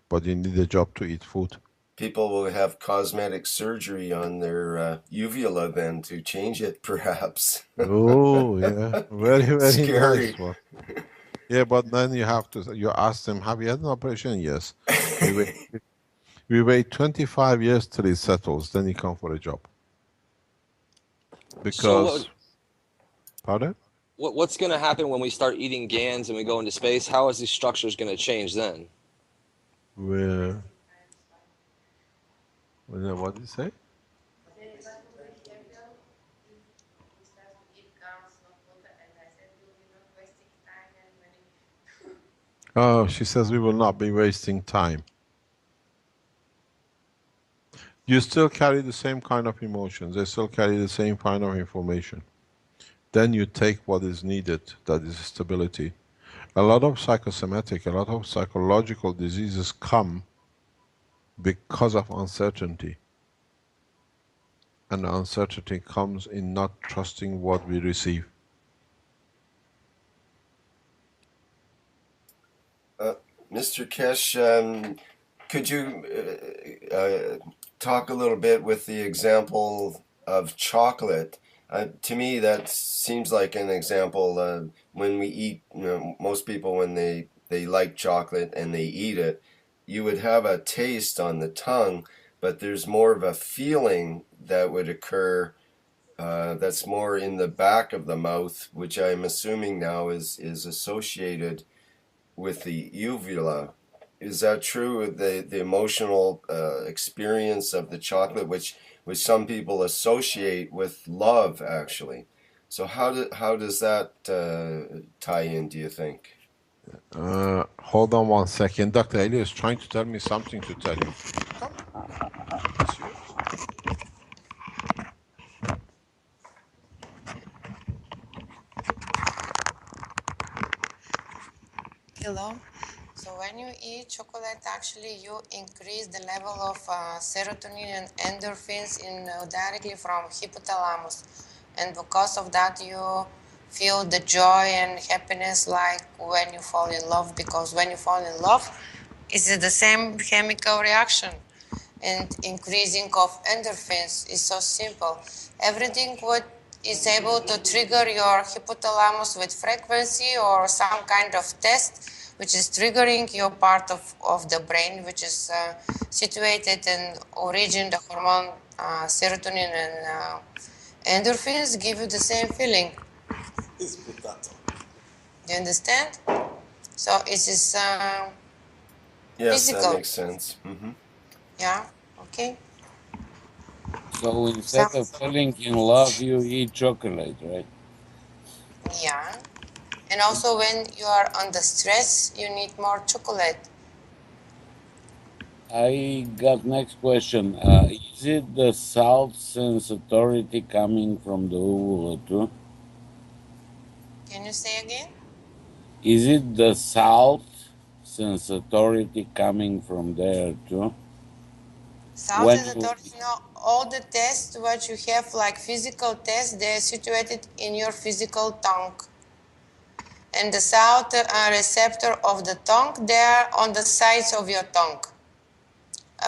but you need a job to eat food. People will have cosmetic surgery on their uvula then to change it, perhaps. Oh yeah, very very Scary. nice one. Yeah, but then you ask them, have you had an operation? Yes. We wait we wait 25 years till it settles, then you come for a job. So what? Because, pardon? What's going to happen when we start eating GANs and we go into space? How is these structures going to change then? Where, what did you say? Oh, she says we will not be wasting time. You still carry the same kind of emotions, they still carry the same kind of information. Then you take what is needed, that is stability. A lot of psychosomatic, a lot of psychological diseases come because of uncertainty. And the uncertainty comes in not trusting what we receive. Mr. Kesh, could you talk a little bit with the example of chocolate? To me, that seems like an example. When we eat, most people, when they like chocolate and they eat it, you would have a taste on the tongue, but there's more of a feeling that would occur that's more in the back of the mouth, which I'm assuming now is associated with the uvula. Is that true? The emotional experience of the chocolate, which some people associate with love, actually. So how does that tie in? Do you think? Hold on one second. Dr. Elio is trying to tell me something to tell you. Come. It's yours. Hello. So when you eat chocolate, actually you increase the level of serotonin and endorphins directly from hypothalamus, and because of that you feel the joy and happiness like when you fall in love. Because when you fall in love, It's the same chemical reaction. And increasing of endorphins is so simple. Everything what is able to trigger your hypothalamus with frequency or some kind of test which is triggering your part of the brain which is situated in origin the hormone serotonin and endorphins give you the same feeling. Do you understand? So it is Yes, that physical. makes sense. Yeah, okay. So So, instead of falling in love, you eat chocolate, right? yeah. And also when you are under stress, you need more chocolate. I got next question. Is it the salt sensitivity coming from the uvula too? Can you say again? Is it the salt sensitivity coming from there too? South When is you, authority. No, all the tests what you have, like physical tests, they're situated in your physical tongue. And the south receptor of the tongue, they are on the sides of your tongue.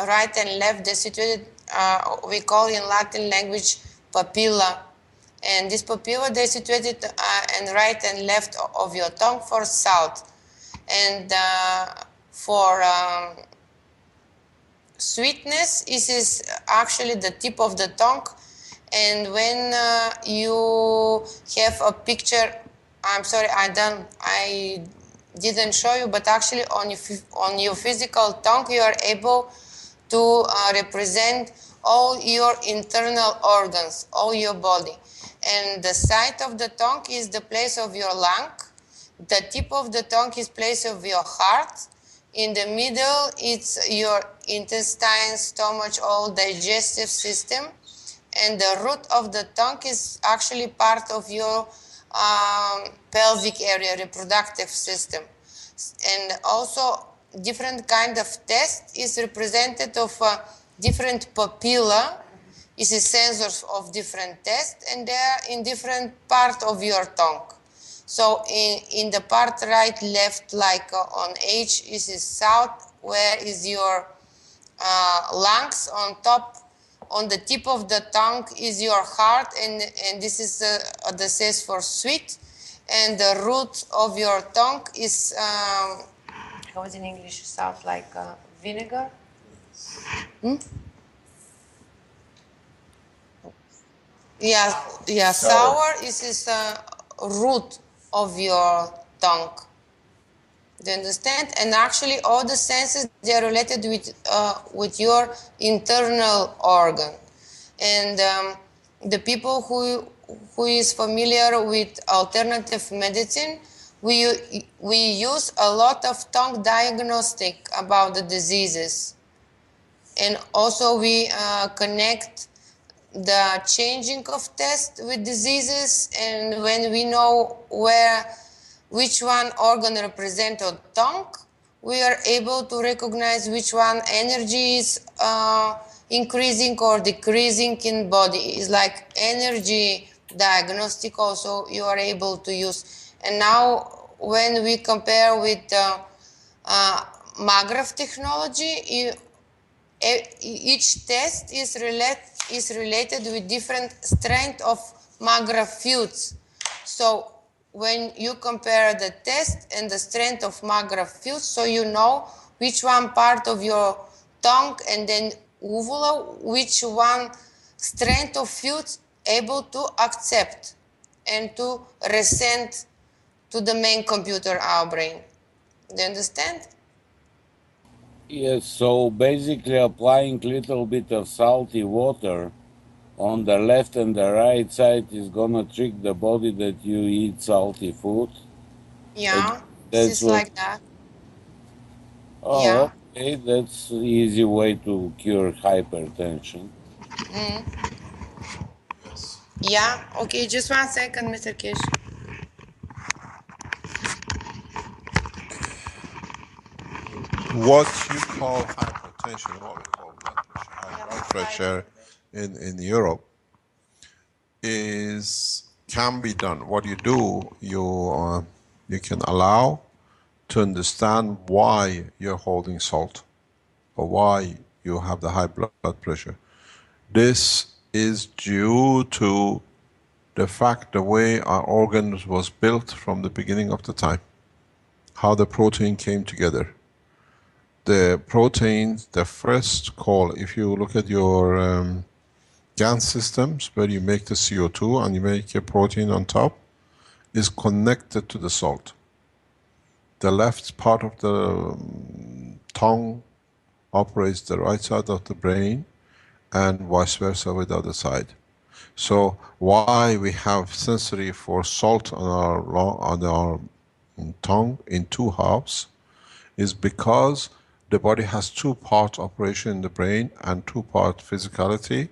Right and left, they're situated, we call in Latin language, papilla. And this papilla, they're situated and right and left of your tongue for south. And for sweetness is actually the tip of the tongue, and when you have a picture, I'm sorry, I didn't show you, but actually on your physical tongue you are able to represent all your internal organs, all your body. And the side of the tongue is the place of your lung, the tip of the tongue is place of your heart, in the middle, it's your intestine, stomach, all digestive system. And the root of the tongue is actually part of your pelvic area, reproductive system. And also, different kind of test is represented of different papilla. Is a sensors of different tests, and they are in different part of your tongue. So in the part right, left, like on H is south, where is your lungs, on top, on the tip of the tongue is your heart, and this is the says for sweet, and the root of your tongue is, how is in English, south, like vinegar? Yeah, sour is root of your tongue. Do you understand? And actually, all the senses, they are related with your internal organ. And the people who is familiar with alternative medicine, we use a lot of tongue diagnostic about the diseases. And also we connect the changing of test with diseases, and when we know which one organ represent a tongue, we are able to recognize which one energy is increasing or decreasing in body. It's like energy diagnostic also you are able to use. And now when we compare with MAGRAPH technology, each test is related with different strength of MAGRAPH fields. So when you compare the test and the strength of MAGRAPH fields, so you know which one part of your tongue and then uvula, which one strength of fields able to accept and to resend to the main computer, our brain. Do you understand? yes, so basically applying little bit of salty water on the left and the right side is gonna trick the body that you eat salty food. Yeah, this That's is what. like that. Oh, Yeah. okay, that's an easy way to cure hypertension. Yeah, okay, just 1 second, Mr. Kish. What you call hypertension, what we call blood pressure, high blood pressure in Europe is can be done. What you do, you can allow to understand why you're holding salt or why you have the high blood pressure. This is due to the fact the way our organs was built from the beginning of the time, how the protein came together. The proteins, the first call, if you look at your GAN systems where you make the CO2 and you make a protein on top, is connected to the salt. The left part of the tongue operates the right side of the brain and vice versa with the other side. So why we have sensory for salt on our tongue in two halves is because the body has two-part operation in the brain and two-part physicality,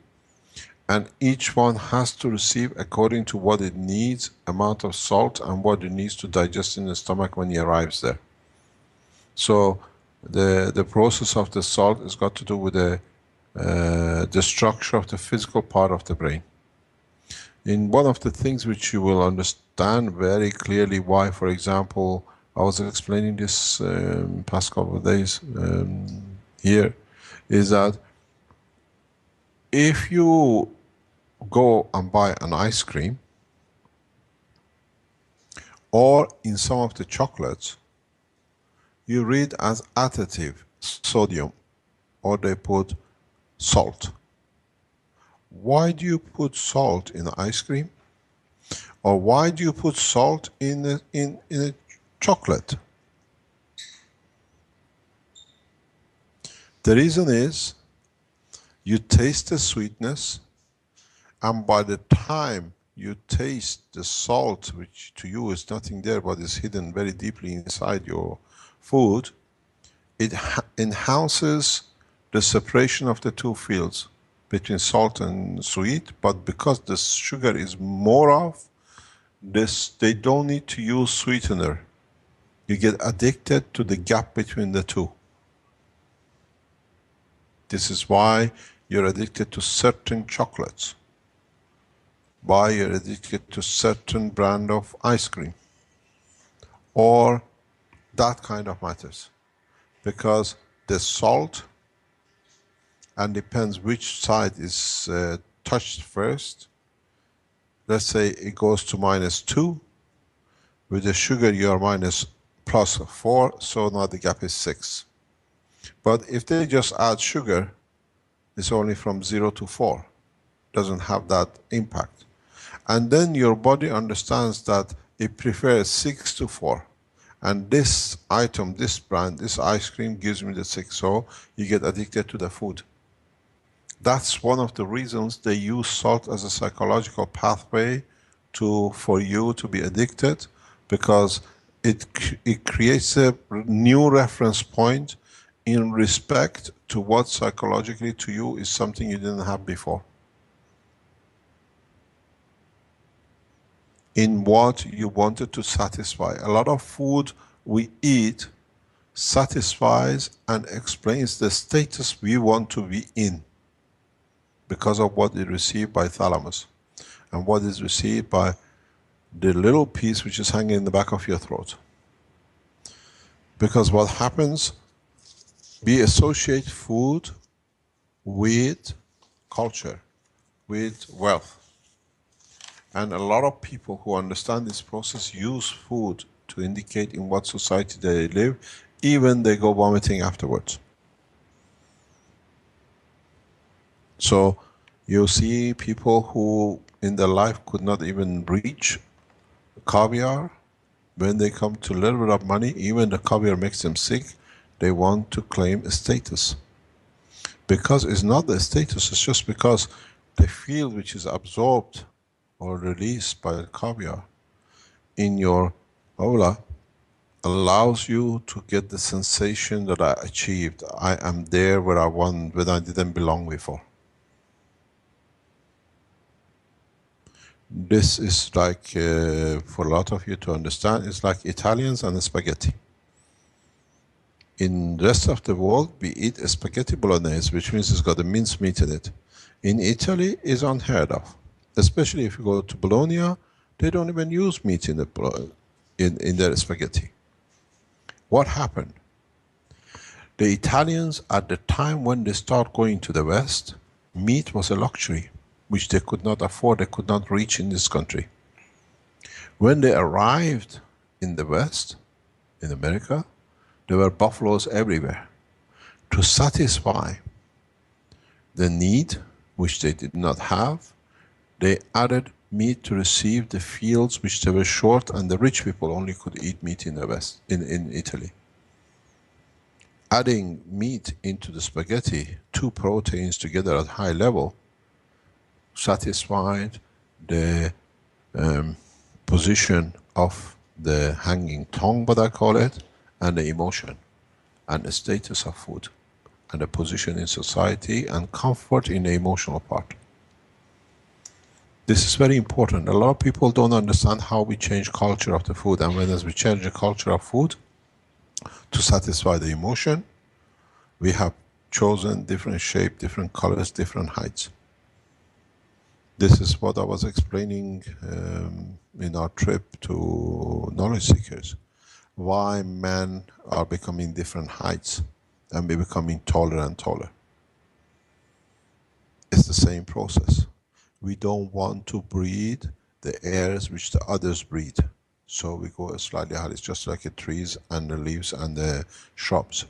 and each one has to receive according to what it needs, amount of salt and what it needs to digest in the stomach when it arrives there. So the process of the salt has got to do with the structure of the physical part of the brain. In one of the things which you will understand very clearly why, for example, I was explaining this past couple of days here, is that if you go and buy an ice cream, or in some of the chocolates, you read as additive sodium, or they put salt. Why do you put salt in ice cream? Or why do you put salt in a chocolate? The reason is you taste the sweetness, and by the time you taste the salt, which to you is nothing there but is hidden very deeply inside your food, it enhances the separation of the two fields between salt and sweet. But because the sugar is more of this, they don't need to use sweetener. You get addicted to the gap between the two. This is why you're addicted to certain chocolates, why you're addicted to certain brand of ice cream, or that kind of matters. Because the salt, and depends which side is touched first. Let's say it goes to -2. With the sugar you are +4, so now the gap is 6. But if they just add sugar, it's only from 0 to 4. Doesn't have that impact. And then your body understands that it prefers 6 to 4. And this item, this brand, this ice cream gives me the 6, so you get addicted to the food. That's one of the reasons they use salt as a psychological pathway for you to be addicted, because it creates a new reference point in respect to what psychologically to you is something you didn't have before. In what you wanted to satisfy. A lot of food we eat satisfies and explains the status we want to be in, because of what is received by thalamus and what is received by the little piece which is hanging in the back of your throat. Because what happens, we associate food with culture, with wealth. And a lot of people who understand this process use food to indicate in what society they live, even they go vomiting afterwards. So you see people who in their life could not even reach caviar. When they come to a little bit of money, even the caviar makes them sick. They want to claim a status. Because it's not the status, it's just because the field which is absorbed or released by the caviar in your aura allows you to get the sensation that I achieved. I am there where I want, when I didn't belong before. This is like, for a lot of you to understand, it's like Italians and spaghetti. In the rest of the world, we eat spaghetti bolognese, which means it's got a minced meat in it. In Italy, it's unheard of. Especially if you go to Bologna, they don't even use meat in their spaghetti. What happened? The Italians, at the time when they start going to the West, meat was a luxury, which they could not afford, they could not reach in this country. When they arrived in the West, in America, there were buffaloes everywhere. To satisfy the need, which they did not have, they added meat to receive the fields which they were short, and the rich people only could eat meat in the West, in Italy. Adding meat into the spaghetti, two proteins together at high level, satisfied the position of the hanging tongue, what I call it, and the emotion, and the status of food, and the position in society, and comfort in the emotional part. This is very important. A lot of people don't understand how we change culture of the food, and when as we change the culture of food to satisfy the emotion, we have chosen different shape, different colors, different heights. This is what I was explaining in our trip to knowledge seekers. Why men are becoming different heights and we're becoming taller and taller. It's the same process. We don't want to breed the airs which the others breed. So we go slightly higher. It's just like the trees and the leaves and the shrubs.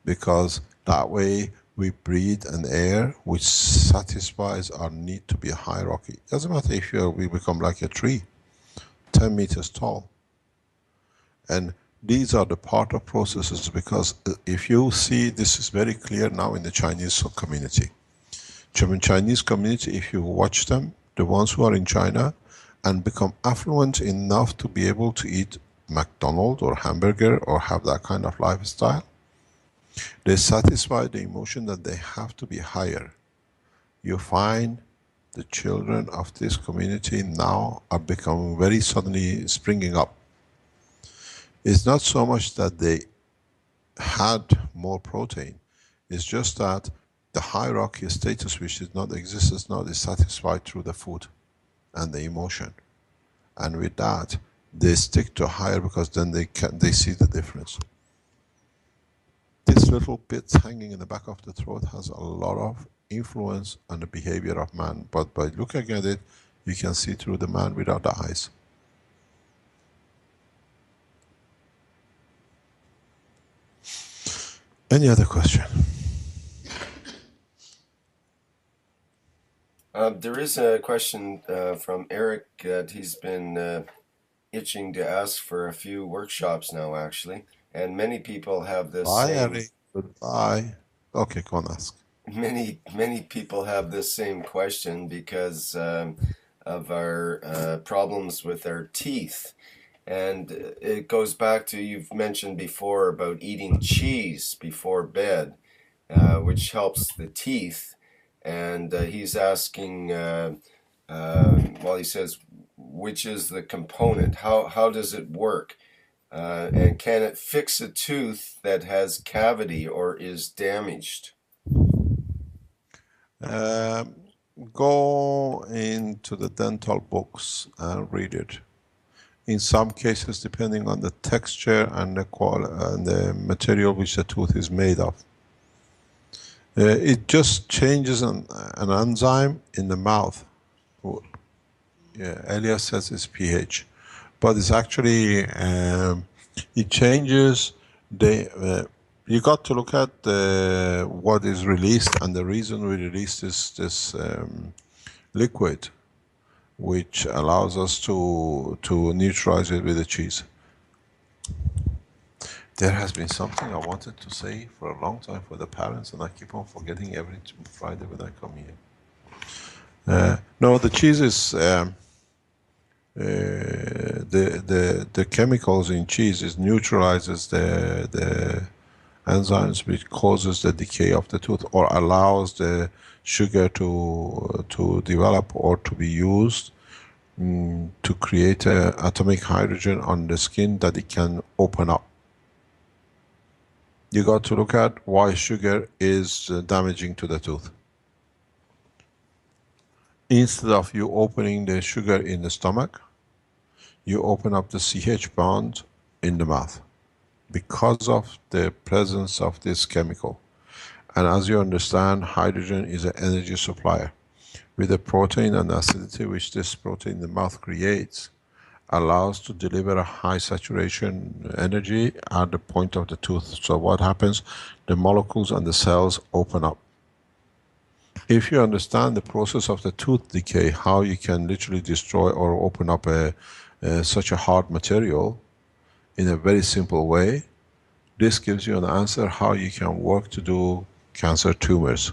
Because that way we breathe an air which satisfies our need to be a hierarchy. Doesn't matter if we become like a tree, 10 meters tall. And these are the part of processes, because if you see, this is very clear now in the Chinese community. Chinese community, if you watch them, the ones who are in China and become affluent enough to be able to eat McDonald's or hamburger or have that kind of lifestyle, they satisfy the emotion that they have to be higher. You find the children of this community now are becoming very suddenly springing up. It's not so much that they had more protein, it's just that the hierarchy status which did not exist now is satisfied through the food and the emotion. And with that, they stick to higher because then they see the difference. This little bit hanging in the back of the throat has a lot of influence on the behavior of man, but by looking at it, you can see through the man without the eyes. Any other question? There is a question from Eric that he's been itching to ask for a few workshops now, actually. And many people have this Bye, same... Eric. Goodbye. Okay, go on, ask. Many people have this same question because of our problems with our teeth. And it goes back to, you've mentioned before about eating cheese before bed, which helps the teeth. And he's asking, well, he says, which is the component? How does it work? And can it fix a tooth that has cavity or is damaged? Go into the dental books and read it. In some cases, depending on the texture and the material which the tooth is made of, it just changes an enzyme in the mouth. Yeah, Elias says it's pH, but it's actually it changes the. You got to look at what is released, and the reason we release this liquid, which allows us to neutralize it with the cheese. There has been something I wanted to say for a long time for the parents, and I keep on forgetting every Friday when I come here. No, the cheese is the chemicals in cheese is neutralizes the enzymes which causes the decay of the tooth, or allows the sugar to develop or to be used to create atomic hydrogen on the skin that it can open up. You got to look at why sugar is damaging to the tooth. Instead of you opening the sugar in the stomach, you open up the CH bond in the mouth because of the presence of this chemical. And as you understand, hydrogen is an energy supplier. With the protein and acidity which this protein in the mouth creates, allows to deliver a high saturation energy at the point of the tooth. So what happens? The molecules and the cells open up. If you understand the process of the tooth decay, how you can literally destroy or open up such a hard material in a very simple way, this gives you an answer how you can work to do cancer tumors.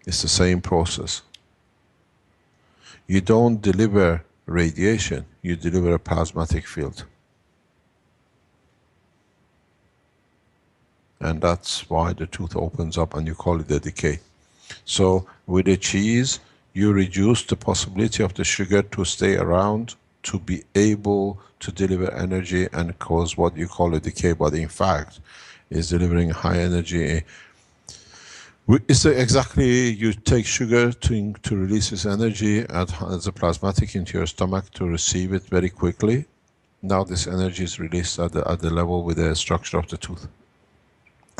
It's the same process. You don't deliver radiation, you deliver a plasmatic field. And that's why the tooth opens up and you call it a decay. So with the cheese, you reduce the possibility of the sugar to stay around to be able to deliver energy and cause what you call a decay, but in fact is delivering high energy. It's exactly, you take sugar to release its energy as a plasmatic into your stomach to receive it very quickly. Now this energy is released at the level with the structure of the tooth.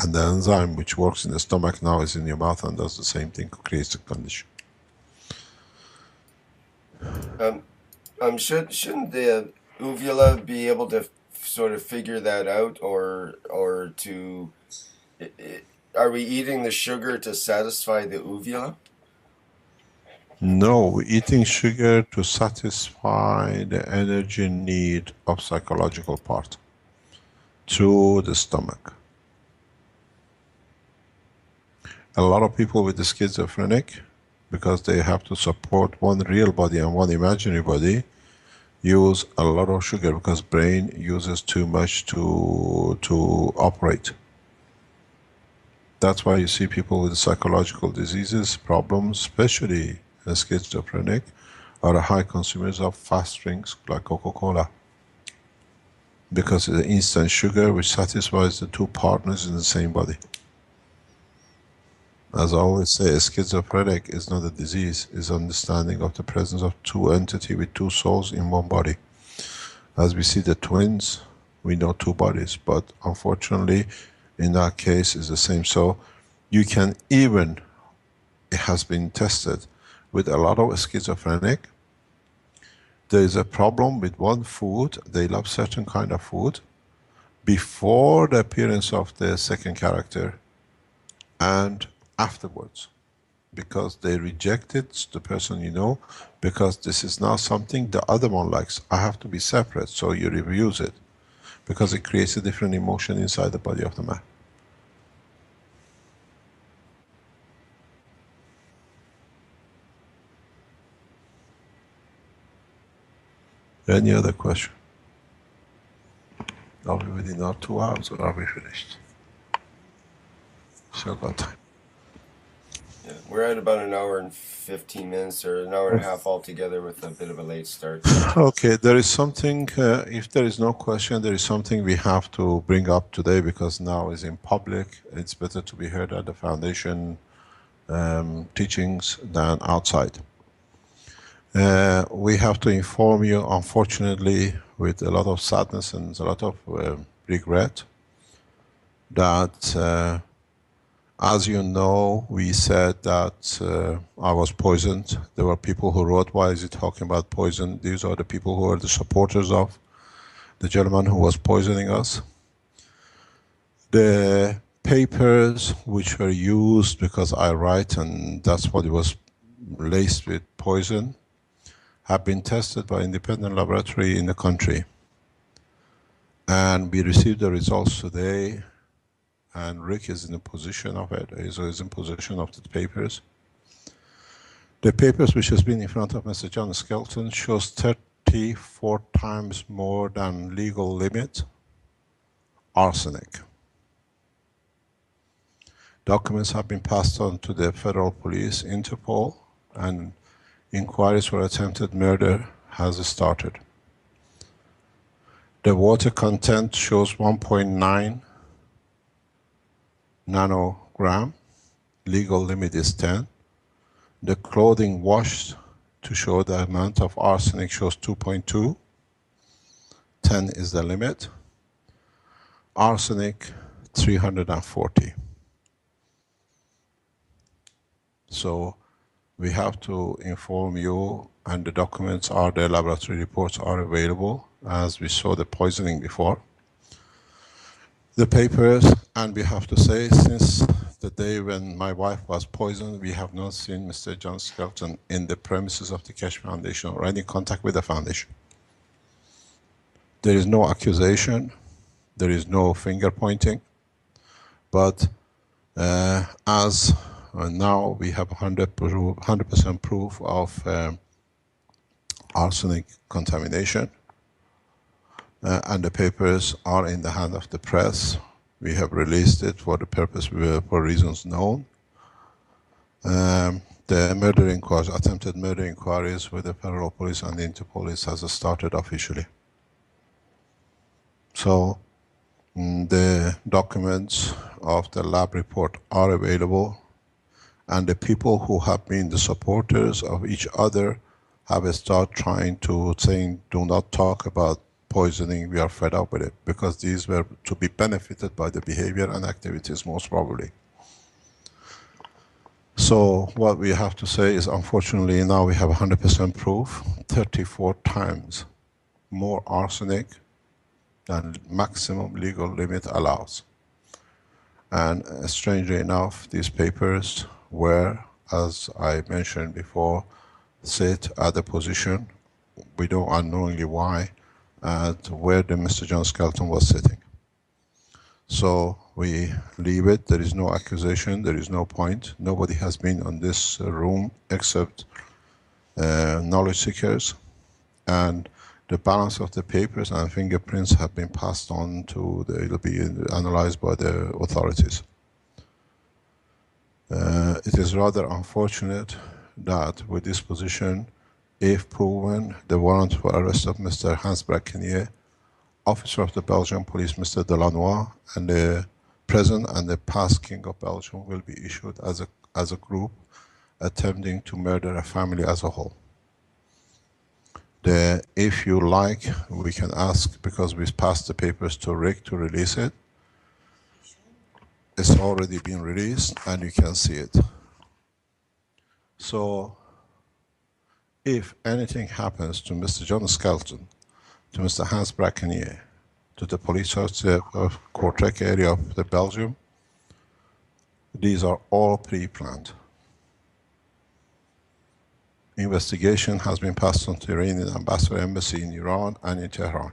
And the enzyme which works in the stomach now is in your mouth and does the same thing, creates the condition. Shouldn't the uvula be able to sort of figure that out, or to... Are we eating the sugar to satisfy the uvula? No, we're eating sugar to satisfy the energy need of psychological part through the stomach. A lot of people with the schizophrenic, because they have to support one real body and one imaginary body, use a lot of sugar because brain uses too much to operate. That's why you see people with psychological diseases, problems, especially schizophrenic, are high consumers of fast drinks like Coca-Cola. Because it's instant sugar which satisfies the two partners in the same body. As I always say, schizophrenic is not a disease, it's understanding of the presence of two entities with two souls in one body. As we see the twins, we know two bodies, but unfortunately, in that case, it's the same. So you can even, it has been tested with a lot of schizophrenic, there is a problem with one food, they love certain kind of food, before the appearance of the second character, and afterwards, because they rejected the person you know, because this is now something the other one likes. I have to be separate, so you refuse it, because it creates a different emotion inside the body of the man. Any other question? Are we within our 2 hours or are we finished? Still got time. Yeah, we're at about an hour and 15 minutes, or an hour and a half altogether, with a bit of a late start. Okay, there is something, if there is no question, there is something we have to bring up today, because now is in public. It's better to be heard at the foundation teachings than outside. We have to inform you, unfortunately, with a lot of sadness and a lot of regret, that as you know, we said that I was poisoned. There were people who wrote, why is he talking about poison? These are the people who are the supporters of the gentleman who was poisoning us. The papers which were used, because I write and that's what it was, laced with poison, have been tested by independent laboratory in the country. And we received the results today, and Rick is in a position of it, is in possession of the papers. The papers which has been in front of Mr. John Skelton shows 34 times more than legal limit arsenic. Documents have been passed on to the federal police, Interpol, and inquiries for attempted murder has started. The water content shows 1.9 nanogram, legal limit is 10. The clothing washed to show the amount of arsenic shows 2.2. 10 is the limit. Arsenic, 340. So we have to inform you, and the documents are there, laboratory reports are available, as we saw the poisoning before. The papers, and we have to say, since the day when my wife was poisoned, we have not seen Mr. John Skelton in the premises of the Keshe Foundation or any contact with the foundation. There is no accusation, there is no finger pointing, but as now we have 100% proof of arsenic contamination, and the papers are in the hand of the press. We have released it for the purpose, for reasons known. The murder inquiries, attempted murder inquiries with the federal police and the Interpolice has started officially. So the documents of the lab report are available, and the people who have been the supporters of each other have started trying to saying, do not talk about poisoning, we are fed up with it, because these were to be benefited by the behavior and activities most probably. So what we have to say is, unfortunately now we have 100% proof, 34 times more arsenic than maximum legal limit allows. And strangely enough, these papers were, as I mentioned before, sit at a position, we don't unknowingly why, at where the Mr. John Skelton was sitting. So we leave it, there is no accusation, there is no point. Nobody has been on this room except knowledge seekers, and the balance of the papers and fingerprints have been passed on to it'll be analyzed by the authorities. It is rather unfortunate that with this position, if proven, the warrant for arrest of Mr. Hans Brackenier, officer of the Belgian police, Mr. Delannoy, and the present and the past King of Belgium will be issued as a group attempting to murder a family as a whole. If you like, we can ask, because we've passed the papers to Rick to release it. It's already been released and you can see it. So if anything happens to Mr. John Skelton, to Mr. Hans Brackenier, to the police officer of Kortrijk area of the Belgium, these are all pre-planned. Investigation has been passed on to the Iranian ambassador embassy in Iran and in Tehran.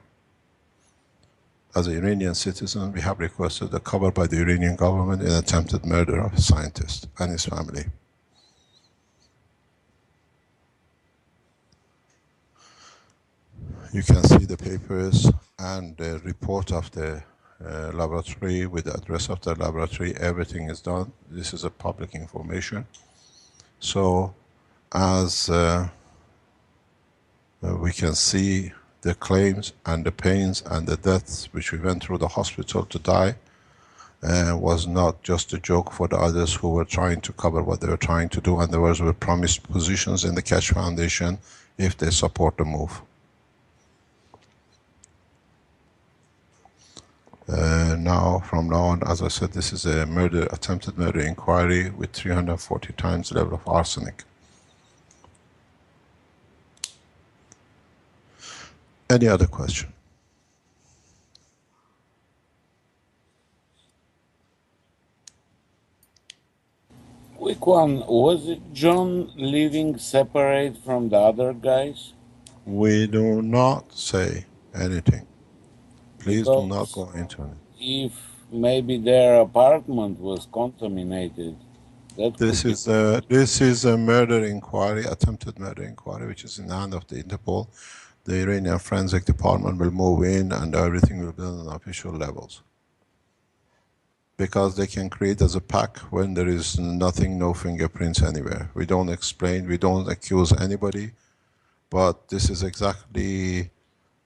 As an Iranian citizen, we have requested a cover by the Iranian government in attempted murder of a scientist and his family. You can see the papers and the report of the laboratory with the address of the laboratory. Everything is done. This is a public information. So as we can see, the claims and the pains and the deaths which we went through the hospital to die was not just a joke for the others who were trying to cover what they were trying to do, and there were promised positions in the Keshe Foundation if they support the move. Now, from now on, as I said, this is a attempted murder inquiry with 340 times the level of arsenic. Any other question? Quick one, was it John living separate from the other guys? We do not say anything. Please Because do not go into it. if maybe their apartment was contaminated, that This is a murder inquiry, attempted murder inquiry, which is in the hand of the Interpol. The Iranian Forensic Department will move in and everything will be done on official levels. Because they can create as a pack when there is nothing, no fingerprints anywhere. We don't explain, we don't accuse anybody, but this is exactly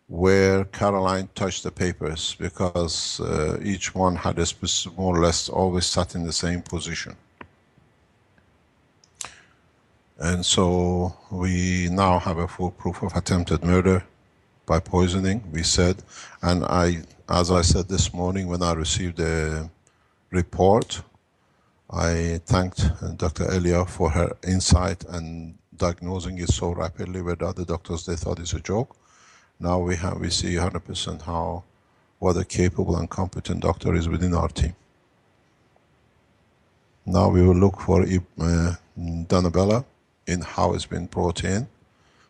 where Caroline touched the papers, because each one had a more or less always sat in the same position. And so we now have a full proof of attempted murder by poisoning, we said, and as I said this morning when I received the report, I thanked Dr. Elia for her insight and diagnosing it so rapidly, where the other doctors, they thought it's a joke. Now we see 100% what a capable and competent doctor is within our team. Now we will look for Donabella in how it's been brought in,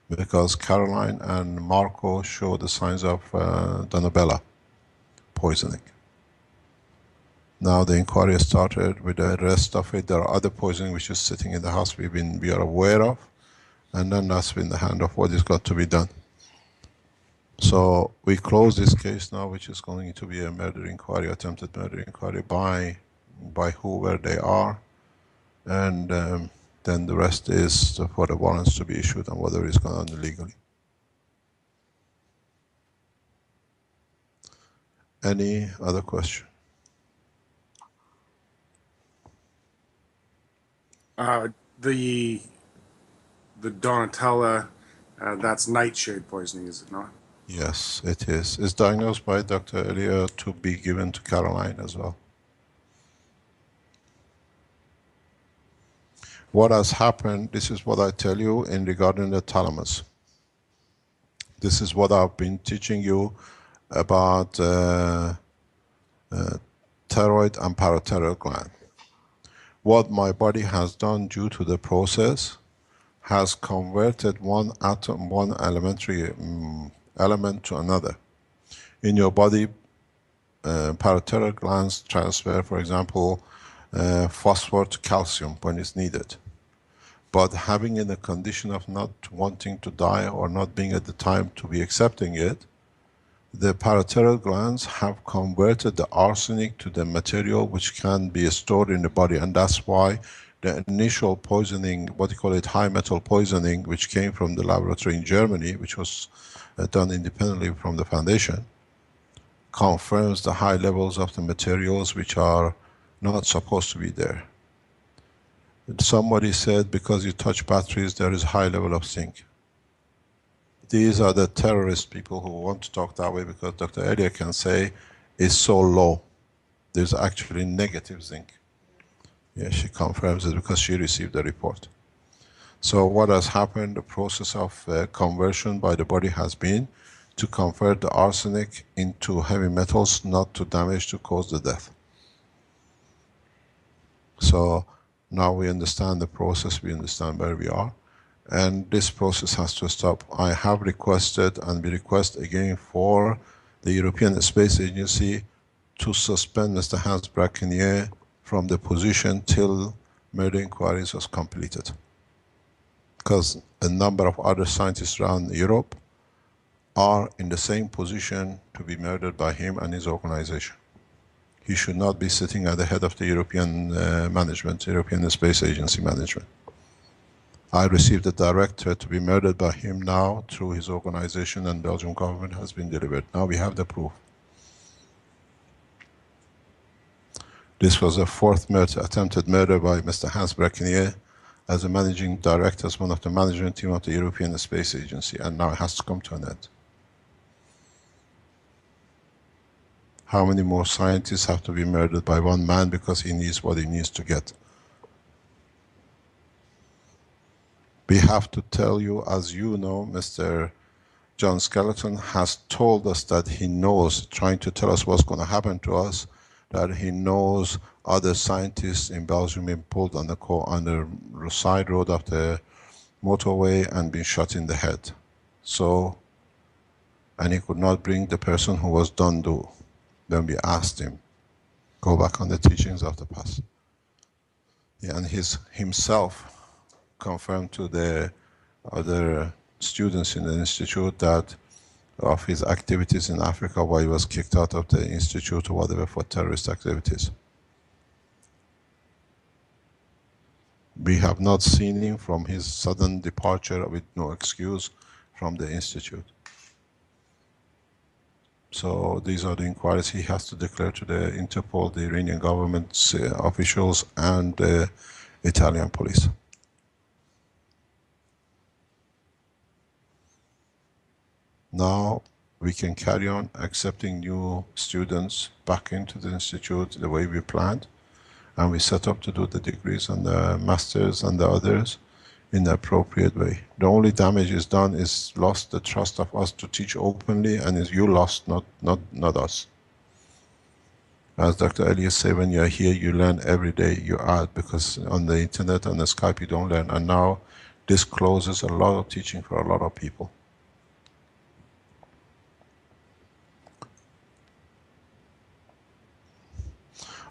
because Caroline and Marco show the signs of Donabella poisoning. Now the inquiry started with the rest of it. There are other poisoning which is sitting in the house we are aware of, and then that's in the hand of what is got to be done. So we close this case now, which is going to be a murder inquiry, attempted murder inquiry by whoever they are, and then the rest is for the warrants to be issued and whether it's gone on illegally. Any other question? The Donatella, that's nightshade poisoning, is it not? Yes, it is. It's diagnosed by Dr. Elia to be given to Caroline as well. What has happened, this is what I tell you in regarding the thalamus. This is what I've been teaching you about thyroid and parathyroid gland. What my body has done due to the process has converted one atom, one elementary element to another. In your body, parathyroid glands transfer, for example, phosphor to calcium when it's needed. But having in a condition of not wanting to die or not being at the time to be accepting it, the parathyroid glands have converted the arsenic to the material which can be stored in the body, and that's why the initial poisoning, what you call it, high metal poisoning, which came from the laboratory in Germany, which was done independently from the foundation, confirms the high levels of the materials which are not supposed to be there. Somebody said because you touch batteries there is high level of zinc. These are the terrorist people who want to talk that way, because Dr. Elia can say it's so low. There's actually negative zinc. Yeah, she confirms it because she received the report. So what has happened, the process of conversion by the body has been to convert the arsenic into heavy metals, not to damage, to cause the death. So now we understand the process, we understand where we are, and this process has to stop. I have requested, and we request again, for the European Space Agency to suspend Mr. Hans Brackenier from the position till murder inquiries was completed. Because a number of other scientists around Europe are in the same position to be murdered by him and his organization. He should not be sitting at the head of the European management, European Space Agency management. I received a direct threat to be murdered by him now through his organization, and Belgian government has been delivered. Now we have the proof. This was the fourth attempted murder by Mr. Hans Brackenier as a managing director, as one of the management team of the European Space Agency, and now it has to come to an end. How many more scientists have to be murdered by one man because he needs what he needs to get? We have to tell you, as you know, Mr. John Skeleton has told us that he knows, trying to tell us what's going to happen to us, that he knows other scientists in Belgium being pulled on the side road of the motorway and been shot in the head. So, and he could not bring the person who was done do. Then we asked him, go back on the teachings of the past. Yeah, and himself confirmed to the other students in the institute that of his activities in Africa, why he was kicked out of the institute or whatever for terrorist activities. We have not seen him from his sudden departure with no excuse from the institute. So these are the inquiries he has to declare to the Interpol, the Iranian government's officials, and the Italian police. Now we can carry on accepting new students back into the institute the way we planned, and we set up to do the degrees and the masters and the others in the appropriate way. The only damage is done is lost the trust of us to teach openly, and is you lost, not us. As Dr. Elias say, when you are here, you learn every day you add, because on the internet and the Skype you don't learn, and now this closes a lot of teaching for a lot of people.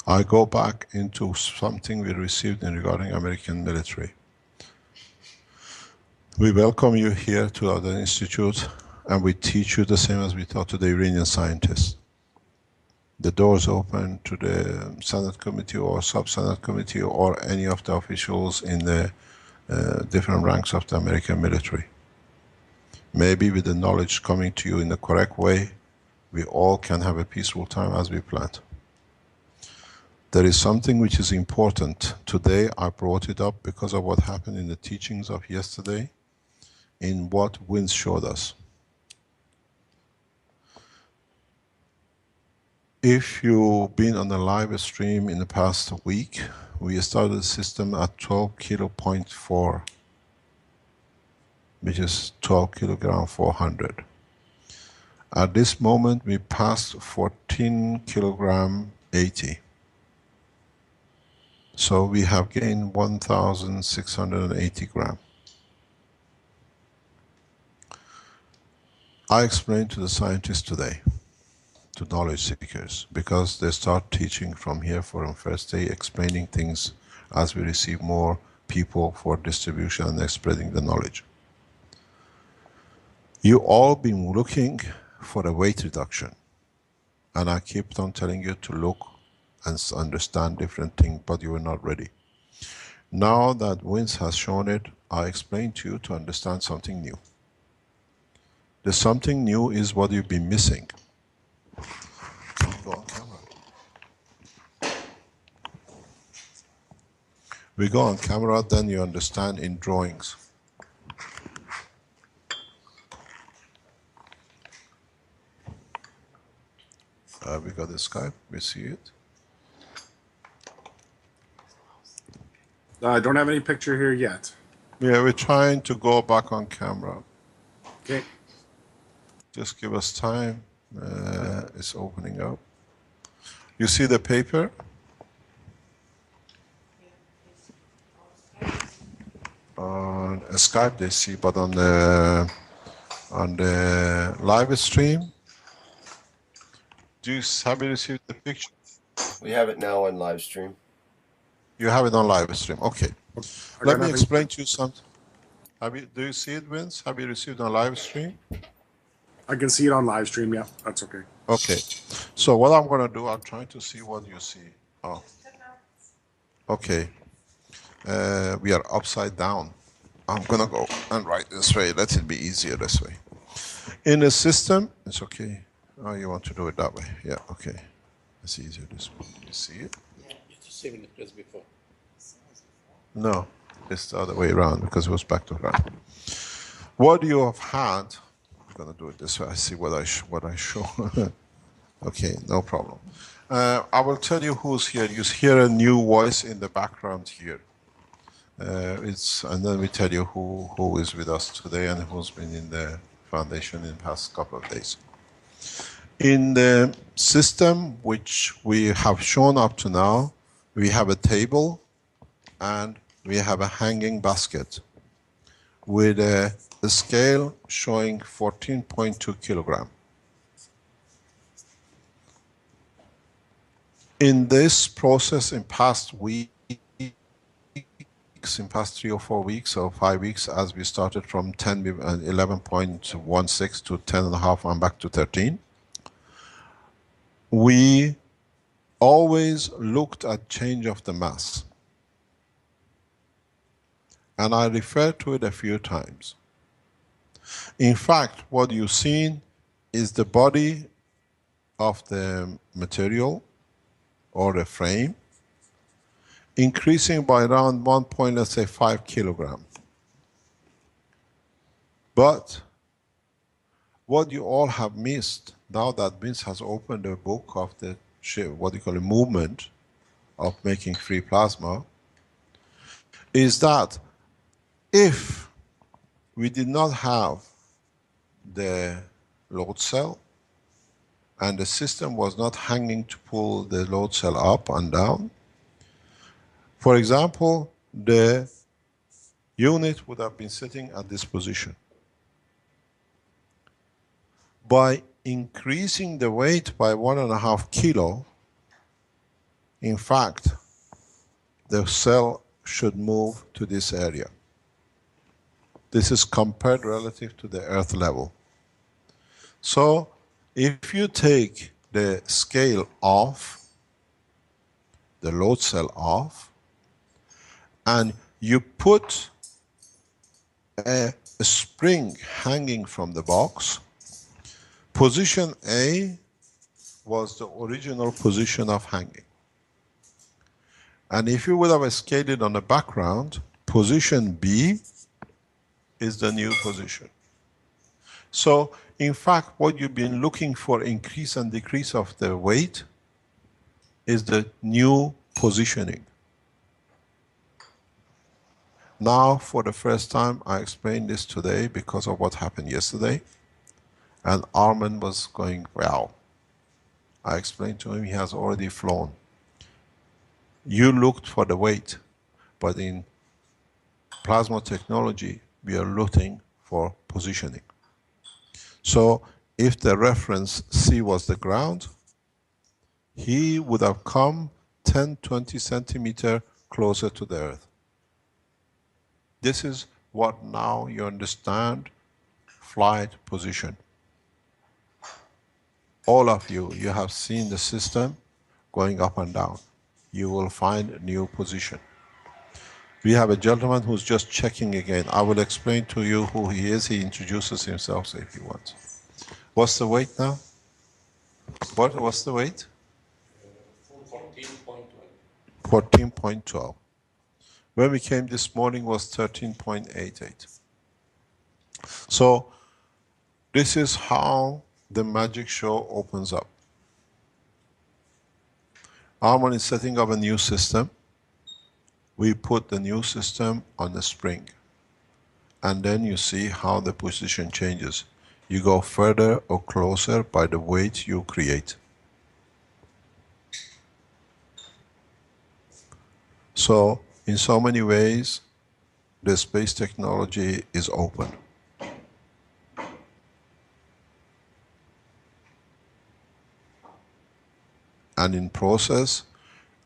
I go back into something we received in regarding American military. We welcome you here to our institute, and we teach you the same as we taught to the Iranian scientists. The doors open to the Senate committee or sub-Senate committee or any of the officials in the different ranks of the American military. Maybe with the knowledge coming to you in the correct way, we all can have a peaceful time as we planned. There is something which is important. Today I brought it up because of what happened in the teachings of yesterday, in what Vince showed us. If you've been on the live stream in the past week, we started the system at 12 kilo.4, which is 12 kilogram 400. At this moment we passed 14 kilogram 80. So we have gained 1,680 grams. I explained to the scientists today, to knowledge seekers, because they start teaching from here from first day, explaining things as we receive more people for distribution and spreading the knowledge. You all been looking for a weight reduction, and I kept on telling you to look and understand different things, but you were not ready. Now that Vince has shown it, I explained to you to understand something new. The something new is what you've been missing. Can you go on camera? We go on camera, then you understand in drawings. We got the Skype, we see it. I don't have any picture here yet. Yeah, we're trying to go back on camera. Okay. Just give us time. It's opening up. You see the paper? On Skype they see, but on the live stream, have you received the picture? We have it now on live stream. You have it on live stream. Okay. Let me explain to you something. Do you see it, Vince? Have you received on live stream? I can see it on live stream. Yeah, that's okay. Okay. So what I'm going to do, I'm trying to see what you see. Oh. Okay. We are upside down. I'm going to go and write this way. Let it be easier this way. In a system, it's okay. Oh, you want to do it that way? Yeah, okay. It's easier this way. You see it? Saving it just before. No, it's the other way around because it was back to front. What you have had, I'm gonna do it this way. I see what I show. Okay, no problem. I will tell you who's here. You hear a new voice in the background here. And then we tell you who is with us today and who's been in the foundation in the past couple of days. In the system which we have shown up to now, we have a table and we have a hanging basket with a scale showing 14.2 kilogram. In this process, in past weeks, in past 3 or 4 weeks or 5 weeks, as we started from 11.16 to 10.5 and back to 13, we always looked at change of the mass. And I referred to it a few times. In fact, what you've seen is the body of the material or the frame increasing by around 1.5 kilogram. But what you all have missed, now that Vince has opened a book of the, what you call a movement of making free plasma, is that if we did not have the load cell and the system was not hanging to pull the load cell up and down, for example, the unit would have been sitting at this position. By increasing the weight by 1.5 kilo, in fact, the cell should move to this area. This is compared relative to the earth level. So, if you take the scale off, the load cell off, and you put a spring hanging from the box, position A was the original position of hanging. And if you would have scaled it on the background, position B is the new position. So, in fact, what you've been looking for, increase and decrease of the weight, is the new positioning. Now, for the first time, I explained this today because of what happened yesterday. And Armin was going, wow. I explained to him he has already flown. You looked for the weight, but in plasma technology, we are looking for positioning. So, if the reference C was the ground, he would have come 10, 20 centimeters closer to the earth. This is what now you understand flight position. All of you, you have seen the system going up and down. You will find a new position. We have a gentleman who's just checking again. I will explain to you who he is. He introduces himself if he wants. What's the weight now? What's the weight? 14.12. 14.12. When we came this morning was 13.88. So this is how the magic show opens up. Arman is setting up a new system. We put the new system on the spring. And then you see how the position changes. You go further or closer by the weight you create. So, in so many ways, the space technology is open. And in process,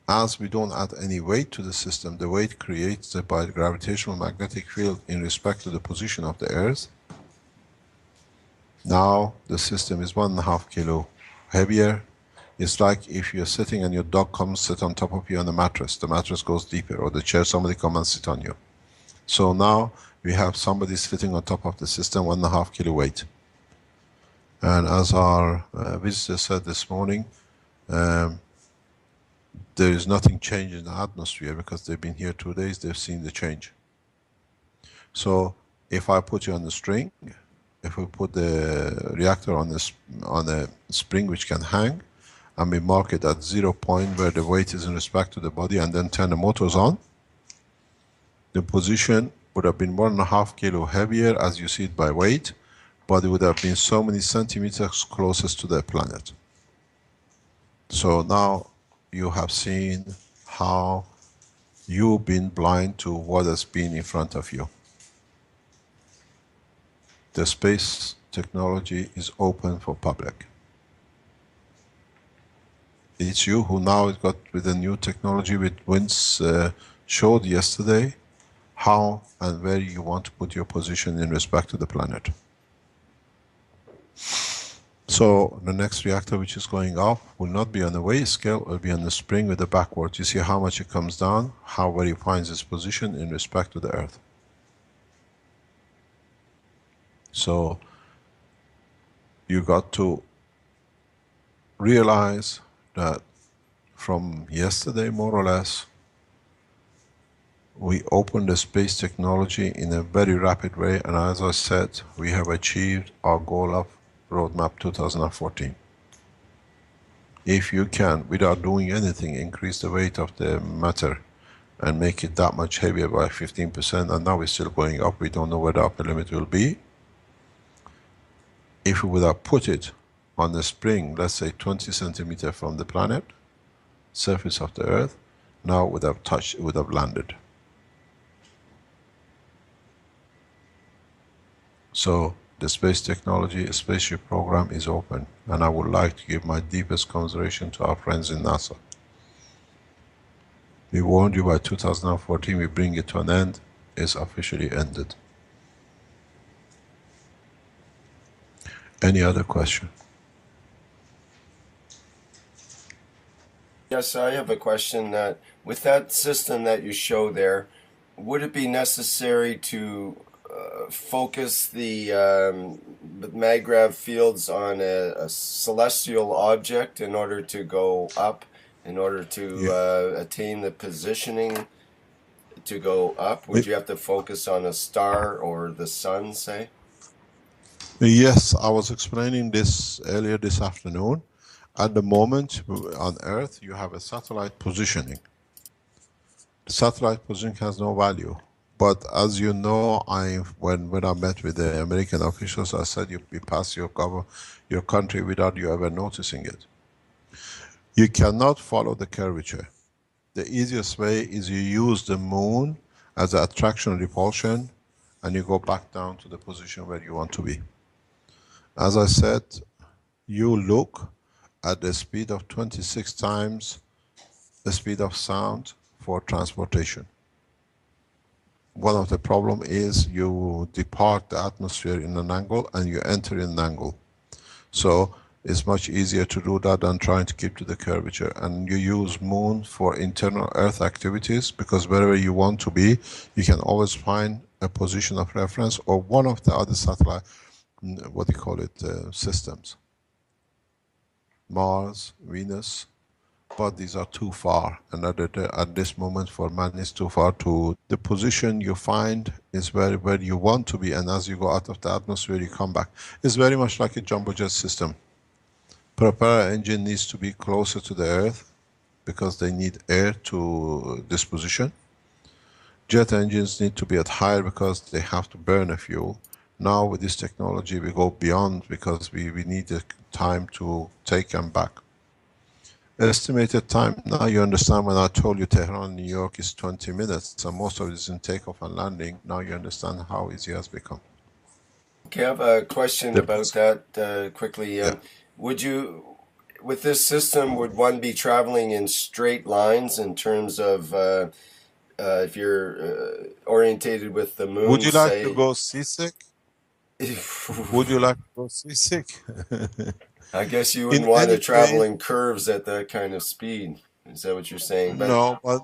as we don't add any weight to the system, the weight creates the gravitational magnetic field in respect to the position of the Earth. Now the system is 1.5 kilo heavier. It's like if you're sitting and your dog comes sit on top of you on the mattress goes deeper, or the chair, somebody come and sit on you. So now we have somebody sitting on top of the system, 1.5 kilo weight. And as our visitor said this morning, there is nothing changed in the atmosphere because they've been here 2 days, they've seen the change. So if I put you on the string, if we put the reactor on a spring which can hang, and we mark it at 0 point where the weight is in respect to the body, and then turn the motors on, the position would have been 1.5 kilo heavier as you see it by weight, but it would have been so many centimeters closest to the planet. So now you have seen how you've been blind to what has been in front of you. The space technology is open for public. It's you who now got with the new technology which Vince showed yesterday, how and where you want to put your position in respect to the planet. So the next reactor which is going up will not be on the weight scale, it will be on the spring with the backwards. You see how much it comes down, how where it finds its position in respect to the Earth. So you got to realize that from yesterday, more or less, we opened the space technology in a very rapid way, and as I said, we have achieved our goal of roadmap 2014. If you can, without doing anything, increase the weight of the matter and make it that much heavier by 15%, and now it's still going up, we don't know where the upper limit will be. If we would have put it on the spring, let's say 20 centimeters from the planet, surface of the Earth, now it would have touched, it would have landed. So the space technology, spaceship program is open, and I would like to give my deepest commiseration to our friends in NASA. We warned you by 2014, we bring it to an end, it's officially ended. Any other question? Yes, I have a question. That with that system that you show there, would it be necessary to focus the maggrav fields on a celestial object in order to go up, in order to attain the positioning to go up? Would you have to focus on a star or the sun, say? Yes, I was explaining this earlier this afternoon. At the moment on Earth, you have a satellite positioning. The satellite positioning has no value. But as you know, when I met with the American officials, I said you pass your country without you ever noticing it. You cannot follow the curvature. The easiest way is you use the moon as an attraction and repulsion, and you go back down to the position where you want to be. As I said, you look at the speed of 26 times the speed of sound for transportation. One of the problem is you depart the atmosphere in an angle and you enter in an angle. So it's much easier to do that than trying to keep to the curvature. And you use moon for internal Earth activities, because wherever you want to be, you can always find a position of reference or one of the other satellite, what do you call it, systems. Mars, Venus, but these are too far, and at this moment for man it's too far to. The position you find is where you want to be, and as you go out of the atmosphere you come back. It's very much like a jumbo jet system. Propeller engine needs to be closer to the Earth because they need air to this position. Jet engines need to be at higher because they have to burn a fuel. Now with this technology we go beyond, because we need the time to take them back. Estimated time, now you understand when I told you Tehran, New York is 20 minutes, and most of it is in takeoff and landing. Now you understand how easy it has become. Okay, I have a question about that quickly. Yeah. Would you, with this system, would one be traveling in straight lines in terms of if you're orientated with the moon? Would you like to go seasick? Would you like to go seasick? I guess you wouldn't want to travel in curves at that kind of speed. Is that what you're saying? But no, but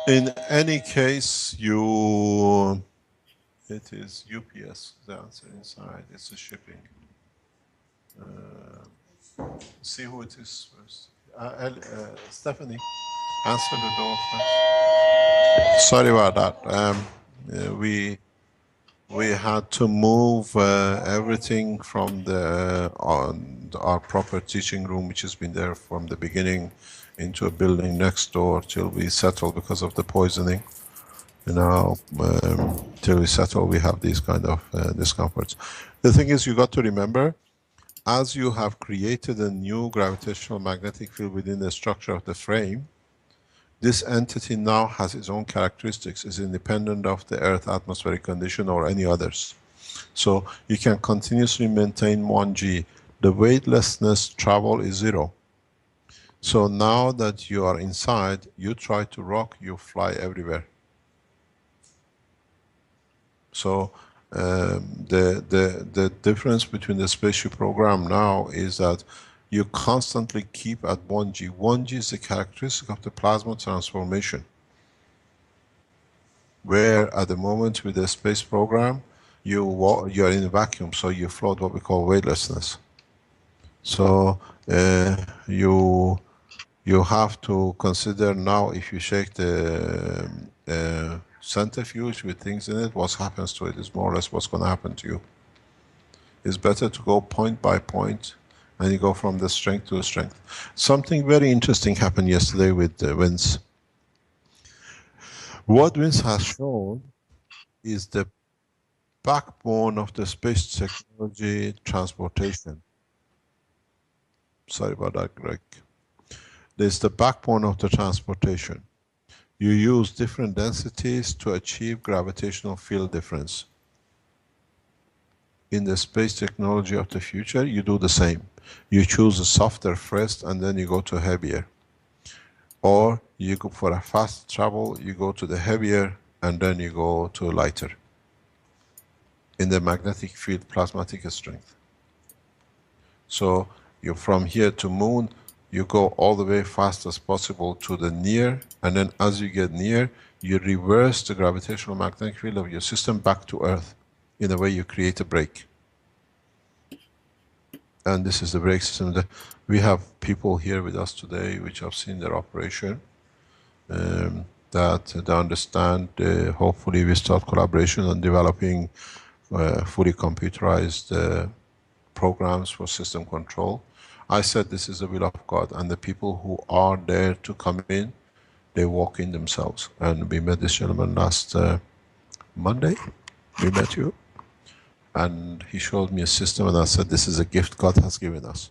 in any case, it is UPS, the answer inside. It's a shipping. See who it is first. Stephanie, answer the door first. Sorry about that. We had to move everything from our proper teaching room, which has been there from the beginning, into a building next door till we settle because of the poisoning. You know, till we settle, we have these kind of discomforts. The thing is, you got to remember, as you have created a new gravitational magnetic field within the structure of the frame, this entity now has its own characteristics, is independent of the Earth atmospheric condition or any others. So you can continuously maintain 1G. The weightlessness travel is 0. So now that you are inside, you try to rock, you fly everywhere. So the difference between the spaceship program now is that you constantly keep at 1G. 1G is the characteristic of the plasma transformation. Where at the moment with the space program, you're in a vacuum, so you float, what we call weightlessness. So you have to consider now, if you shake the centrifuge with things in it, what happens to it is more or less what's going to happen to you. It's better to go point by point, and you go from the strength to the strength. Something very interesting happened yesterday with Vince. What Vince has shown is the backbone of the space technology transportation. Sorry about that, Greg. There's the backbone of the transportation. You use different densities to achieve gravitational field difference. In the space technology of the future, you do the same. You choose a softer first and then you go to heavier. Or you go for a fast travel, you go to the heavier and then you go to lighter. In the magnetic field plasmatic strength. So you from here to moon, you go all the way fast as possible to the near, and then as you get near, you reverse the gravitational magnetic field of your system back to Earth. In a way you create a brake. And this is the brake system. We have people here with us today which have seen their operation, that they understand. Hopefully we start collaboration on developing fully computerized programs for system control. I said this is the will of God, and the people who are there to come in, they walk in themselves. And we met this gentleman last Monday. We met you, and he showed me a system, and I said this is a gift God has given us.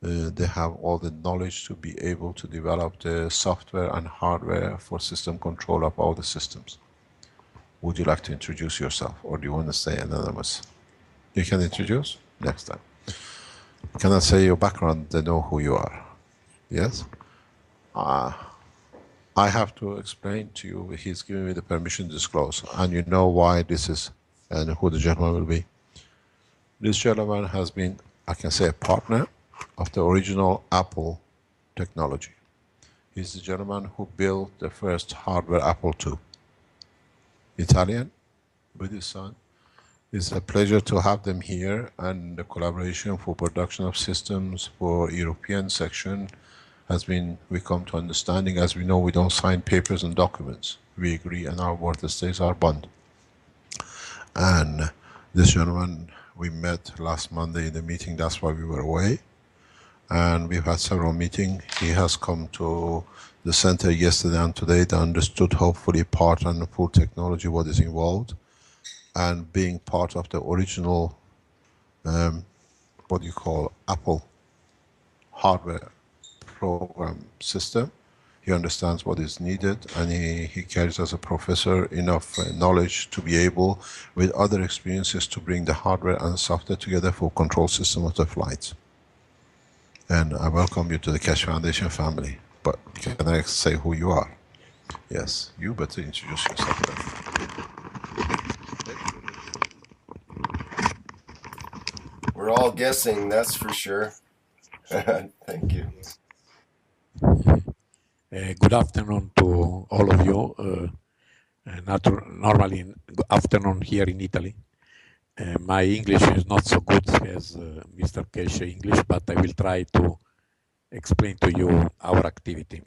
They have all the knowledge to be able to develop the software and hardware for system control of all the systems. Would you like to introduce yourself, or do you want to stay anonymous? You can introduce next time. Can I say your background? They know who you are. Yes? I have to explain to you, he's giving me the permission to disclose, and you know why this is, and who the gentleman will be. This gentleman has been, I can say, a partner of the original Apple technology. He's the gentleman who built the first hardware Apple II. Italian, with his son. It's a pleasure to have them here, and the collaboration for production of systems for European section has been, we come to understanding. As we know, we don't sign papers and documents. We agree, and our word stays our bond. And this gentleman, we met last Monday in the meeting, that's why we were away. And we've had several meetings. He has come to the center yesterday and today. They understood hopefully part and the full technology, what is involved. And being part of the original, what you call Apple hardware program system, he understands what is needed, and he carries as a professor enough knowledge to be able, with other experiences, to bring the hardware and software together for control system of the flights. And I welcome you to the Keshe Foundation family. But can I say who you are? Yes, you better introduce yourself then. We're all guessing, that's for sure. Thank you. Good afternoon to all of you. Normally, afternoon here in Italy. My English is not so good as Mr. Keshe English, but I will try to explain to you our activity.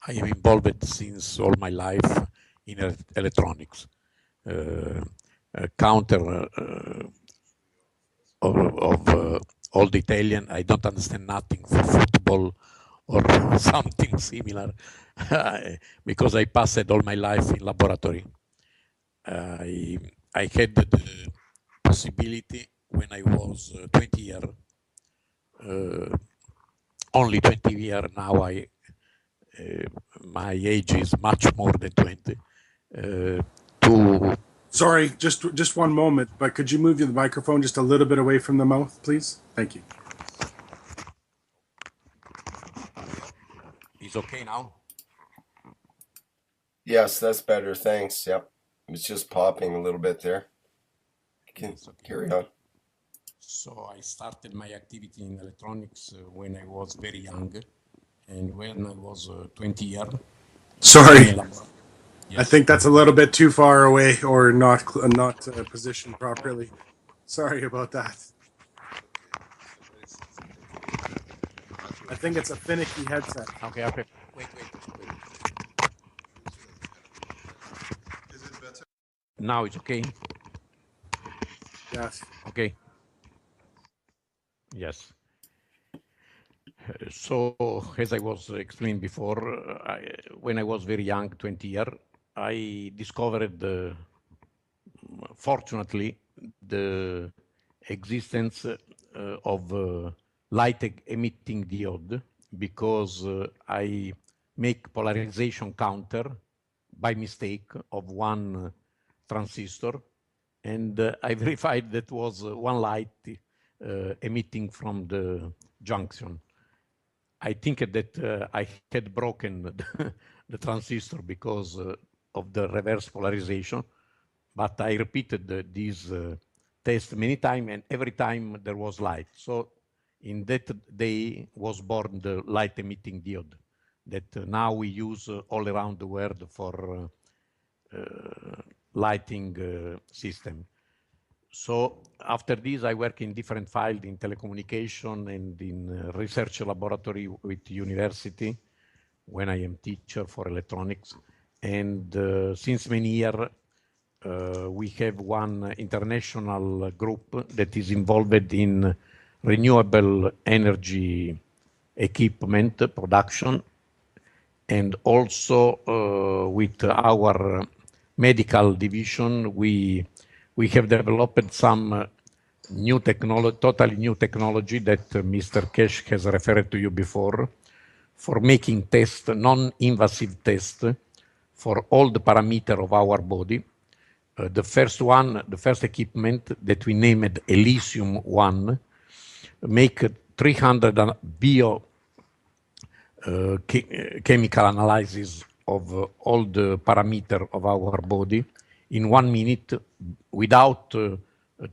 I am involved since all my life in electronics. Counter of old Italian, I don't understand nothing for football or something similar because I passed all my life in laboratory. I had the possibility when I was 20 years, only 20 years now. My age is much more than 20. To Sorry, just one moment, but could you move the microphone just a little bit away from the mouth, please? Thank you. Is okay now? Yes, that's better. Thanks. Yep. It's just popping a little bit there. You can carry on. So I started my activity in electronics when I was very young, and when I was 20 years. Sorry, Yes. I think that's a little bit too far away or not positioned properly. Sorry about that. I think it's a finicky headset. Okay. Wait. Is it better? Now it's okay. Yes. Okay. Yes. So, as I was explaining before, when I was very young, 20 years, I discovered, fortunately, the existence of light emitting diode, because I make polarization counter by mistake of one transistor, and I verified that was one light emitting from the junction. I think that I had broken the transistor because of the reverse polarization, but I repeated this test many times, and every time there was light. So in that day was born the light emitting diode that now we use all around the world for lighting system. So after this, I work in different fields in telecommunication and in research laboratory with university when I am teacher for electronics. And since many years, we have one international group that is involved in renewable energy equipment production, and also with our medical division, we have developed some new technology, totally new technology that Mr. Kesh has referred to you before, for making tests, non-invasive tests, for all the parameters of our body. The first one, the first equipment that we named Elysium 1, make 300 bio chemical analysis of all the parameter of our body in 1 minute without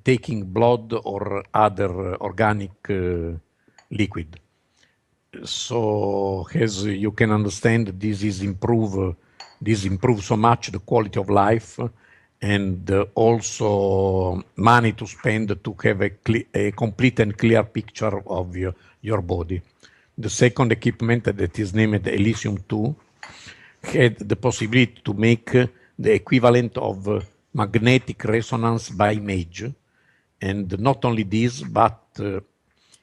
taking blood or other organic liquid. So as you can understand, this improves so much the quality of life, and also money to spend to have a complete and clear picture of your body. The second equipment that is named Elysium 2 had the possibility to make the equivalent of magnetic resonance by image. And not only this, but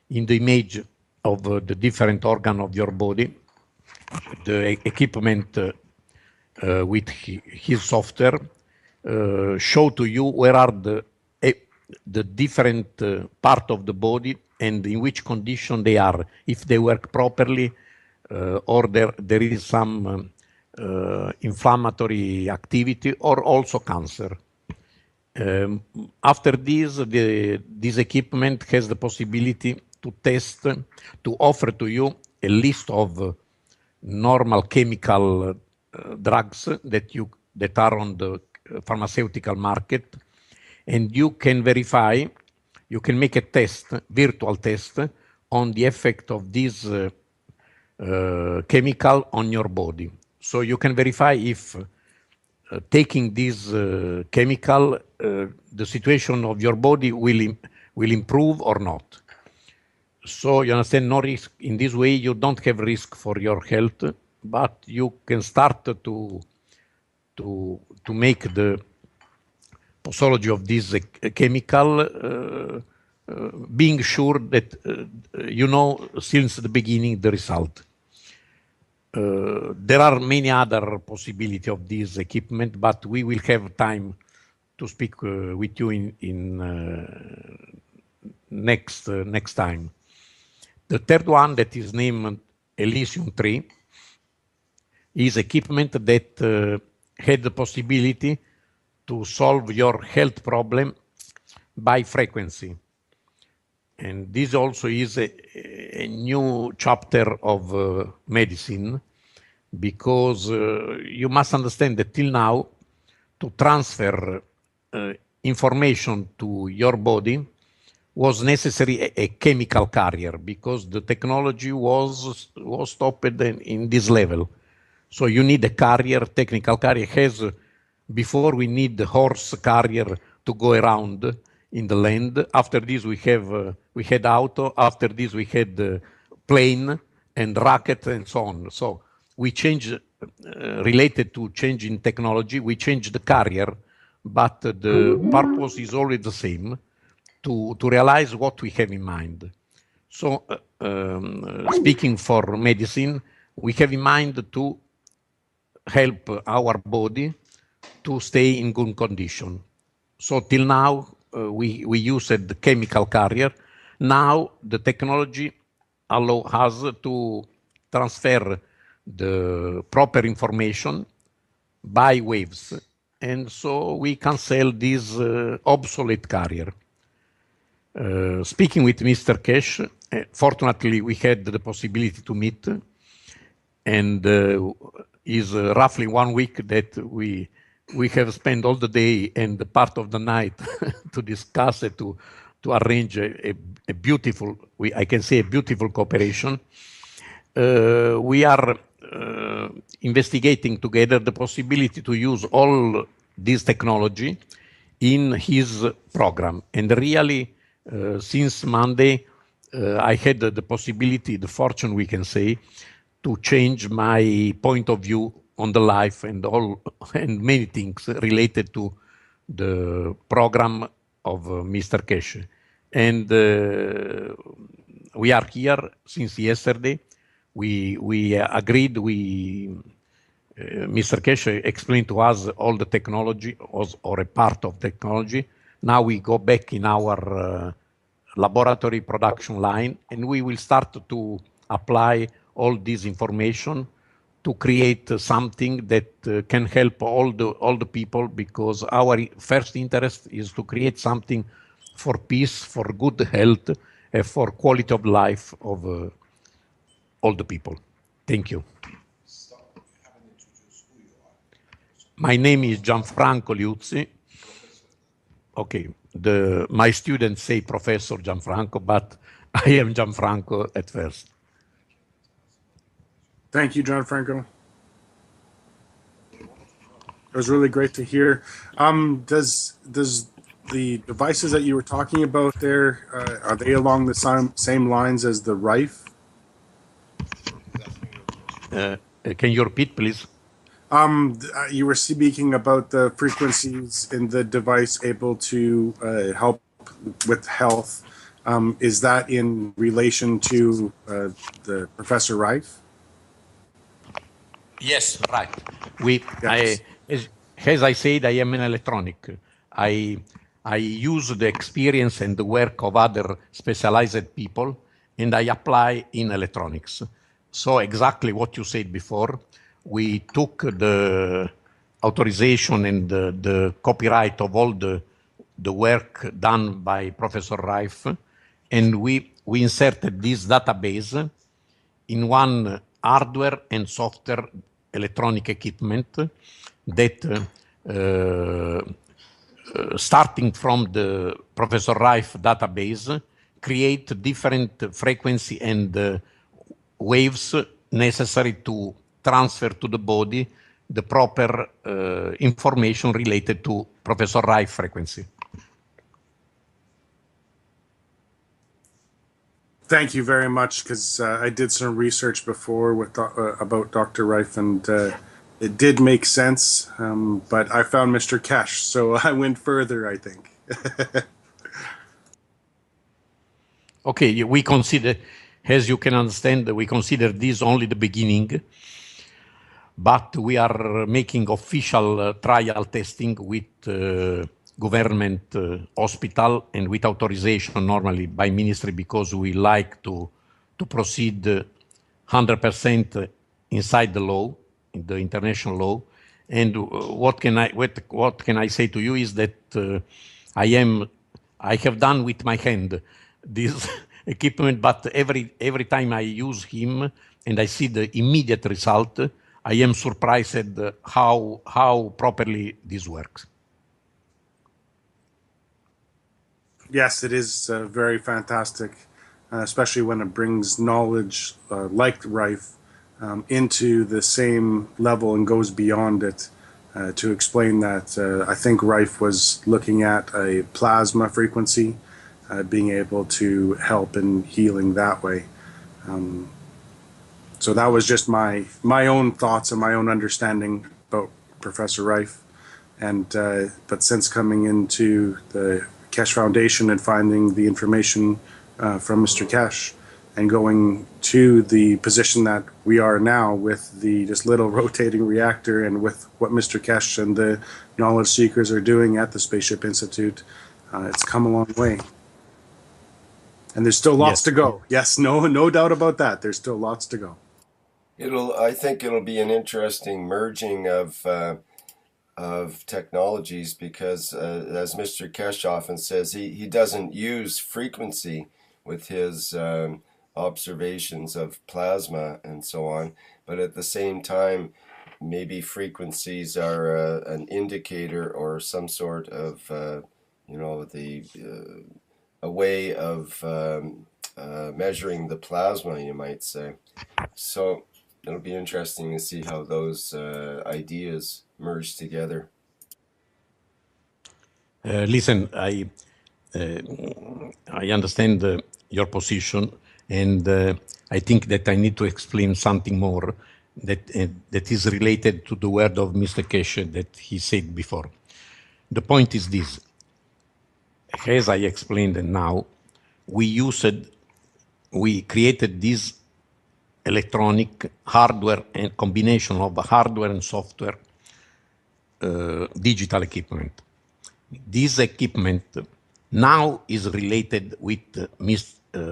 in the image of the different organ of your body, the equipment with his software show to you where are the different part of the body and in which condition they are, if they work properly, or there is some inflammatory activity, or also cancer. After this equipment has the possibility to test, to offer to you a list of normal chemical drugs that are on the pharmaceutical market, and you can verify, you can make a test, virtual test, on the effect of this chemical on your body. So you can verify if taking this chemical, the situation of your body will improve or not. So you understand, no risk. In this way, you don't have risk for your health, but you can start to make the posology of this chemical, being sure that you know since the beginning the result. There are many other possibilities of this equipment, but we will have time to speak with you in next time. The third one, that is named Elysium 3, is equipment that had the possibility to solve your health problem by frequency. And this also is a new chapter of medicine, because you must understand that till now, to transfer information to your body was necessary a chemical carrier, because the technology was stopped in this level. So you need a carrier, technical carrier. Before we need the horse carrier to go around in the land. After this we had auto. After this we had plane and rocket and so on. So we changed, related to change in technology, we changed the carrier, but the purpose is always the same. to realize what we have in mind. So, speaking for medicine, we have in mind to help our body to stay in good condition. So till now, we used the chemical carrier. Now the technology allow us to transfer the proper information by waves. And so we can sell this obsolete carrier. Speaking with Mr. Cash, fortunately we had the possibility to meet, and is roughly 1 week that we have spent all the day and the part of the night to discuss it, to arrange a beautiful, I can say a beautiful cooperation. We are investigating together the possibility to use all this technology in his program. And really, since Monday, I had the possibility, the fortune, we can say, to change my point of view on the life and and many things related to the program of Mr. Cash. And we are here since yesterday. We agreed. Mr. Cash explained to us all the technology or a part of technology. Now we go back in our laboratory production line, and we will start to apply all this information to create something that can help all the people, because our first interest is to create something for peace, for good health, and for quality of life of all the people. Thank you. My name is Gianfranco Liuzzi. Okay, my students say Professor Gianfranco, but I am Gianfranco at first. Thank you, Gianfranco. It was really great to hear. Does the devices that you were talking about there, are they along the same lines as the Rife? Can you repeat, please? You were speaking about the frequencies in the device able to help with health. Is that in relation to the Professor Rife? Yes, right. Yes. As I said, I am an electronic. I use the experience and the work of other specialized people, and I apply in electronics. So exactly what you said before, we took the authorization and the copyright of all the work done by Professor Rife, and we inserted this database in one hardware and software electronic equipment that starting from the Professor Rife database, create different frequency and waves necessary to transfer to the body the proper information related to Professor Rife frequency. Thank you very much, because I did some research before with about Dr. Rife, and it did make sense, but I found Mr. Cash, so I went further, I think. Okay, we consider, as you can understand, we consider this only the beginning, but we are making official trial testing with government hospital and with authorization normally by ministry, because we like to proceed 100% inside the law, in the international law. And what can I say to you is that I have done with my hand this equipment, but every time I use him and I see the immediate result, I am surprised how properly this works. Yes, it is very fantastic, especially when it brings knowledge like Rife into the same level and goes beyond it. To explain that, I think Rife was looking at a plasma frequency, being able to help in healing that way. So that was just my own thoughts and my own understanding about Professor Rife. And but since coming into the Keshe Foundation and finding the information from Mr. Keshe and going to the position that we are now with the this little rotating reactor and with what Mr. Keshe and the knowledge seekers are doing at the Spaceship Institute. It's come a long way. And there's still lots to go. Yes, no doubt about that. There's still lots to go. I think it'll be an interesting merging of technologies because, as Mr. Keshe often says, he doesn't use frequency with his observations of plasma and so on, but at the same time, maybe frequencies are an indicator or some sort of, a way of measuring the plasma, you might say. So it'll be interesting to see how those ideas merge together. Listen, I understand your position, and I think that I need to explain something more that is related to the word of Mr. Keshe that he said before. The point is this. As I explained now, we created this electronic hardware and combination of hardware and software digital equipment. This equipment now is related with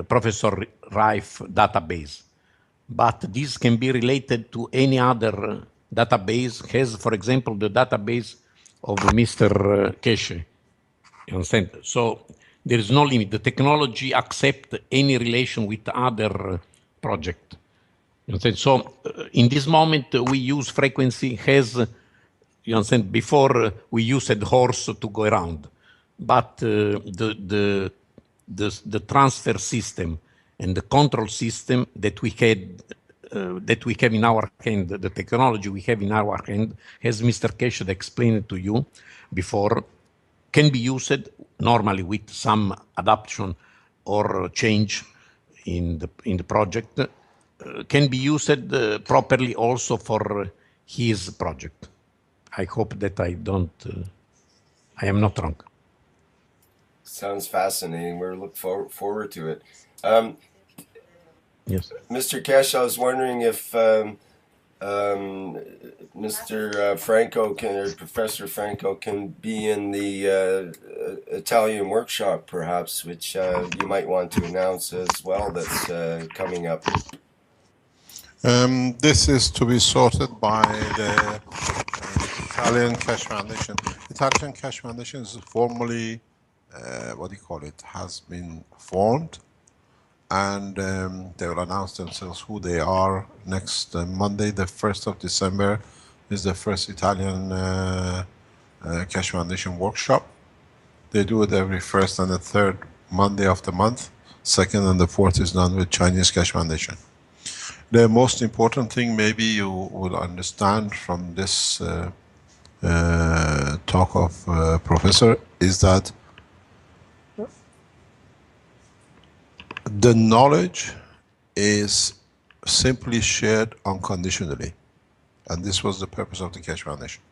Professor Rife database, but this can be related to any other database, as for example the database of Mr. Keshe. You understand? So there is no limit. The technology accepts any relation with other project. You understand? So in this moment we use frequency as you understand, before we used horse to go around, but the transfer system and the control system that we had that we have in our hand, the technology we have in our hand, as Mr. Keshe explained to you before, can be used normally with some adaptation or change in the project, can be used properly also for his project. I hope that I am not wrong. Sounds fascinating. We're looking forward to it. Yes. Mr. Keshe, I was wondering if Mr. Franco or Professor Franco can be in the Italian workshop, perhaps, which you might want to announce as well. That's coming up. This is to be sorted by the Italian Keshe Foundation. Italian Keshe Foundation is formally, has been formed, and they will announce themselves who they are next Monday, the 1st of December, is the first Italian Keshe Foundation workshop. They do it every first and the third Monday of the month. Second and the fourth is done with Chinese Keshe Foundation. The most important thing maybe you will understand from this talk of Professor is that the knowledge is simply shared unconditionally. And this was the purpose of the Keshe Foundation.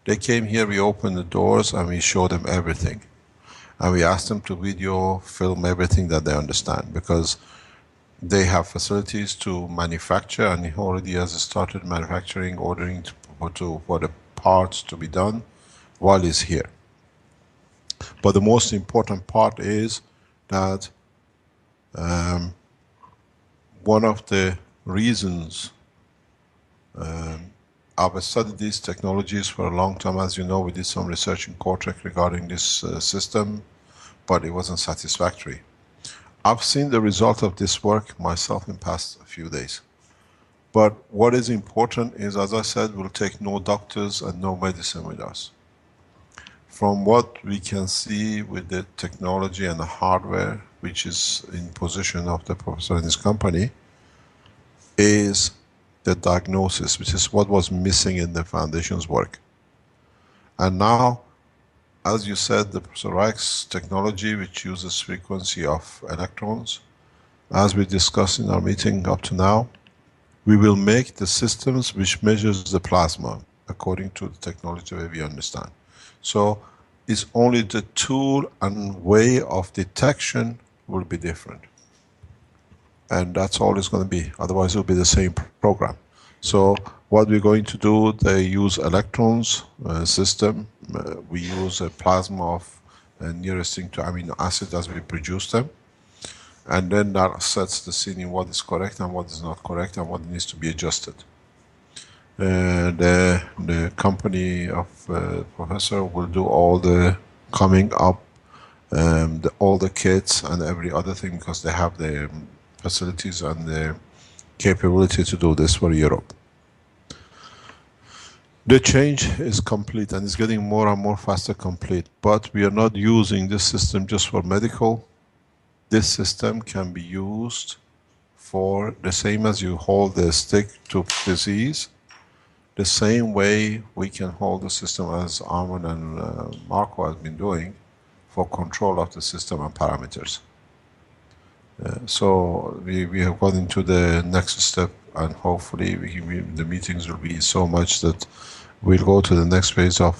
They came here, we opened the doors and we showed them everything. And we asked them to video, film everything that they understand, because they have facilities to manufacture, and he already has started manufacturing, ordering for the parts to be done while he's here. But the most important part is that one of the reasons I've studied these technologies for a long time. As you know, we did some research in Cortex regarding this system, but it wasn't satisfactory. I've seen the result of this work myself in past few days. But what is important is, as I said, we'll take no doctors and no medicine with us. From what we can see with the technology and the hardware, which is in possession of the professor and his company, is the diagnosis, which is what was missing in the foundation's work. And now, as you said, the Professor Reich's technology, which uses frequency of electrons, as we discussed in our meeting up to now, we will make the systems which measures the plasma according to the technology that we understand. So It's only the tool and way of detection will be different. And that's all it's going to be. Otherwise, it will be the same program. So what we're going to do, they use electrons system. We use a plasma of nearest thing to amino acid as we produce them. And then that sets the scene in what is correct and what is not correct and what needs to be adjusted. The company of professor will do all the coming up, all the kits and every other thing, because they have the facilities and the capability to do this for Europe. The change is complete and it's getting more and more faster complete, but we are not using this system just for medical. This system can be used for the same as you hold the stick to disease. The same way we can hold the system as Armin and Marco has been doing for control of the system and parameters. So we have gone into the next step, and hopefully the meetings will be so much that we'll go to the next phase of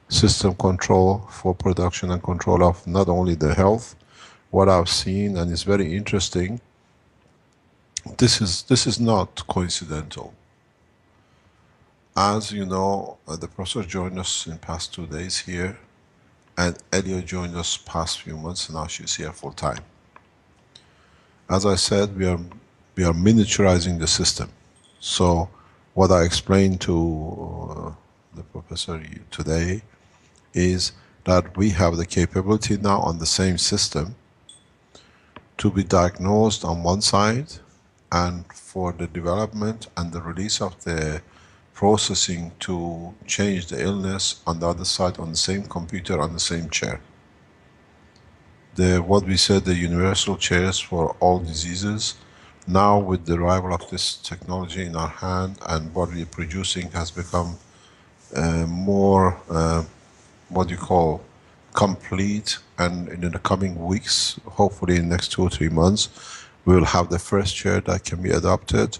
system control for production and control of not only the health. What I've seen, and it's very interesting, this is not coincidental. As you know, the professor joined us in past 2 days here, and Elia joined us past few months, and now she's here full time. As I said, we are miniaturizing the system. So what I explained to the professor today is that we have the capability now on the same system to be diagnosed on one side, and for the development and the release of the processing to change the illness on the other side, on the same computer, on the same chair. What we said, the universal chairs for all diseases, now with the arrival of this technology in our hand and what we're producing has become more, what you call, complete, and in the coming weeks, hopefully in the next 2 or 3 months, we will have the first chair that can be adopted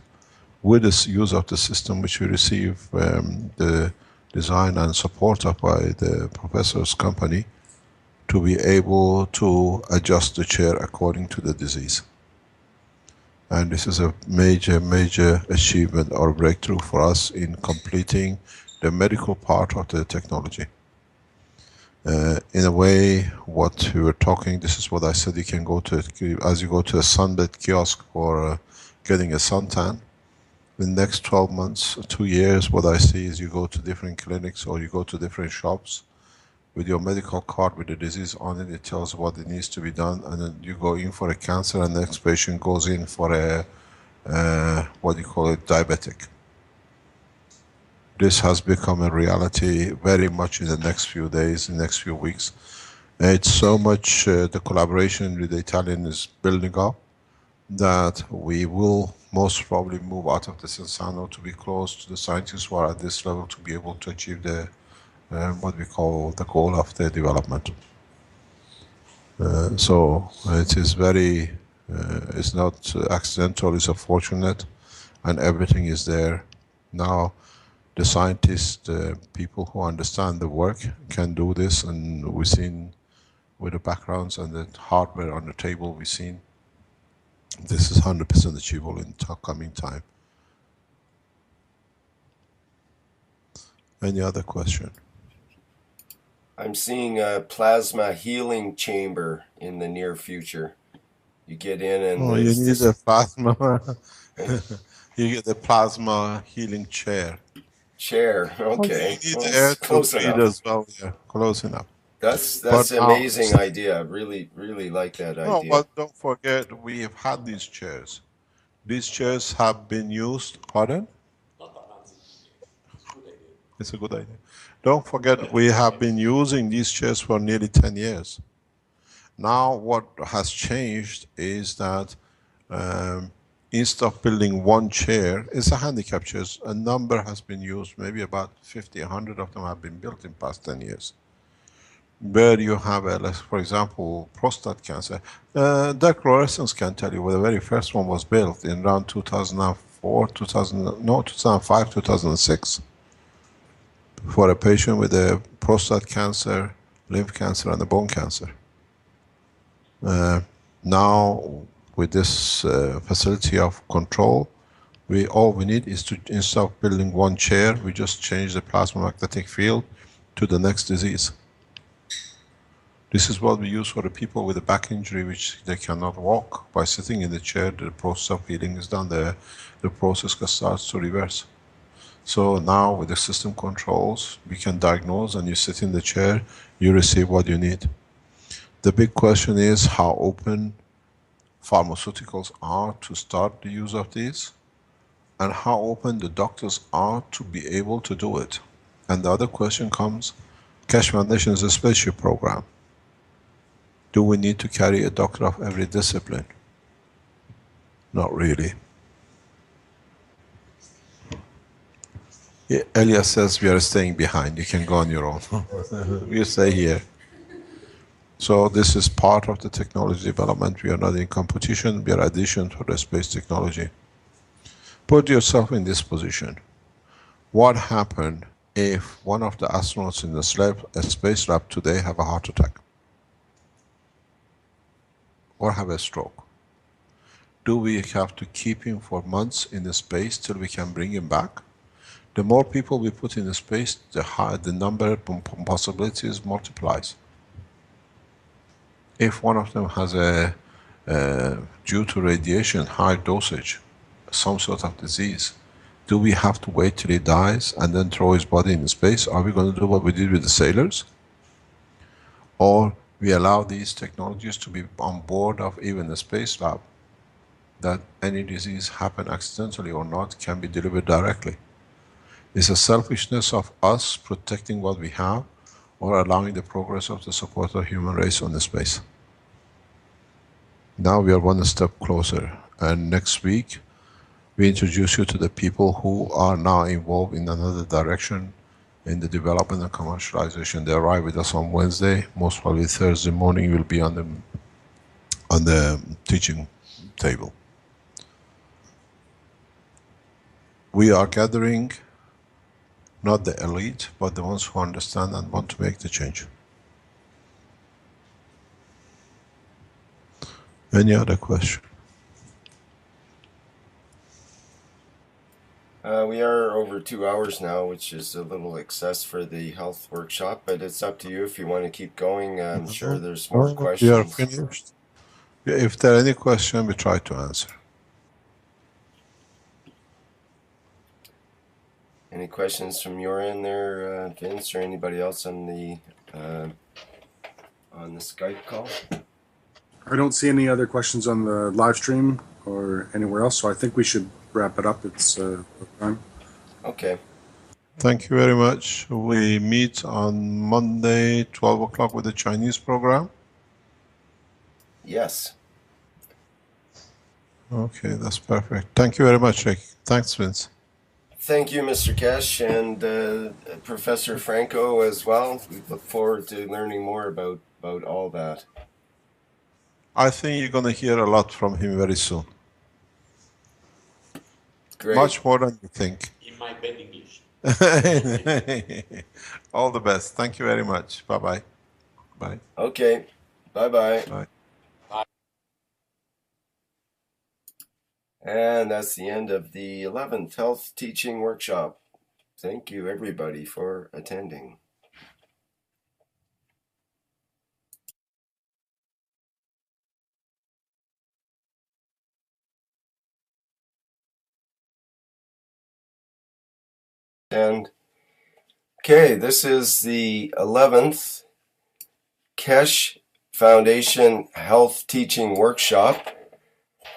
with the use of the system which we receive the design and support of by the professor's company, to be able to adjust the chair according to the disease. And this is a major, major achievement or breakthrough for us in completing the medical part of the technology. In a way, what we were talking, this is what I said, you can go to, as you go to a sunbed kiosk for getting a suntan, in the next 12 months, 2 years, what I see is you go to different clinics or you go to different shops with your medical card with the disease on it, it tells what it needs to be done, and then you go in for a cancer and the next patient goes in for a, what do you call it, diabetic. This has become a reality very much in the next few days, in the next few weeks. It's so much, the collaboration with the Italian is building up, that we will most probably move out of the Sensano to be close to the scientists who are at this level to be able to achieve the what we call the goal of the development. So it is very, it's not accidental, it's a fortunate, and everything is there. Now the scientists, the people who understand the work can do this, and we've seen with the backgrounds and the hardware on the table, we've seen this is 100% achievable in coming time. Any other question? I'm seeing a plasma healing chamber in the near future. You get in and you need a plasma. You get a plasma healing chair. Chair, okay. You need air to breathe as well. Yeah, close enough. That's an amazing idea. Really like that idea. No, but don't forget, we have had these chairs. These chairs have been used. Pardon? It's a good idea. Don't forget, we have been using these chairs for nearly 10 years. Now what has changed is that instead of building one chair, it's a handicap chair. A number has been used, maybe about 50, 100 of them have been built in past 10 years. Where you have, for example, prostate cancer. Dr. Lorenz can tell you where the very first one was built in around 2004, 2005, 2006. For a patient with a prostate cancer, lymph cancer, and the bone cancer. Now, with this facility of control, all we need is to, instead of building one chair, we just change the plasma magnetic field to the next disease. This is what we use for the people with a back injury which they cannot walk. By sitting in the chair, the process of healing is done, the process starts to reverse. So now with the system controls, we can diagnose, and you sit in the chair, you receive what you need. The big question is how open pharmaceuticals are to start the use of these, and how open the doctors are to be able to do it. And the other question comes, Keshe Foundation is a spaceship program. Do we need to carry a doctor of every discipline? Not really. Yeah, Elias says we are staying behind. You can go on your own. You stay here. So this is part of the technology development. We are not in competition. We are addition to the space technology. Put yourself in this position. What happened if one of the astronauts in the space lab today have a heart attack? Or have a stroke? Do we have to keep him for months in the space till we can bring him back? The more people we put in the space, the higher the number of possibilities multiplies. If one of them has due to radiation, high dosage, some sort of disease, do we have to wait till he dies and then throw his body in space? Are we going to do what we did with the sailors? Or we allow these technologies to be on board of even the space lab, that any disease, happen accidentally or not, can be delivered directly. It's a selfishness of us protecting what we have, or allowing the progress of the support of human race on the space. Now we are one step closer, and next week we introduce you to the people who are now involved in another direction in the development and commercialization. They arrive with us on Wednesday. Most probably Thursday morning will be on the teaching table. We are gathering not the elite, but the ones who understand and want to make the change. Any other question? We are over 2 hours now, which is a little excess for the health workshop, but it's up to you if you want to keep going. I'm sure there's more questions. We are finished. If there are any questions, we try to answer. Any questions from your end there, Vince, or anybody else on the Skype call? I don't see any other questions on the live stream or anywhere else, so I think we should wrap it up. It's time. Okay. Thank you very much. We meet on Monday, 12 o'clock with the Chinese program. Yes. Okay, that's perfect. Thank you very much, Rick. Thanks, Vince. Thank you, Mr. Keshe, and Professor Franco as well. We look forward to learning more about all that. I think you're going to hear a lot from him very soon. Great. Much more than you think. In my bad English. All the best. Thank you very much. Bye-bye. Bye. Okay. Bye-bye. Bye. And that's the end of the 11th Health Teaching Workshop. Thank you, everybody, for attending. And okay, this is the 11th Keshe Foundation Health Teaching Workshop.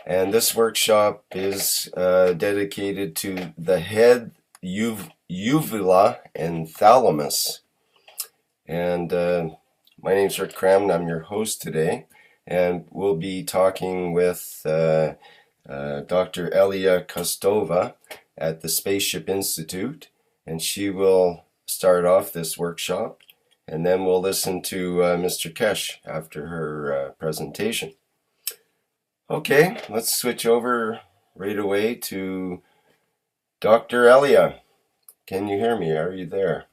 And this workshop is dedicated to the head, uvula, and thalamus. And my name's Rick Cram, I'm your host today. And we'll be talking with Dr. Elia Kostova at the Spaceship Institute. And she will start off this workshop. And then we'll listen to Mr. Keshe after her presentation. Okay, let's switch over right away to Dr. Elia. Can you hear me? Are you there?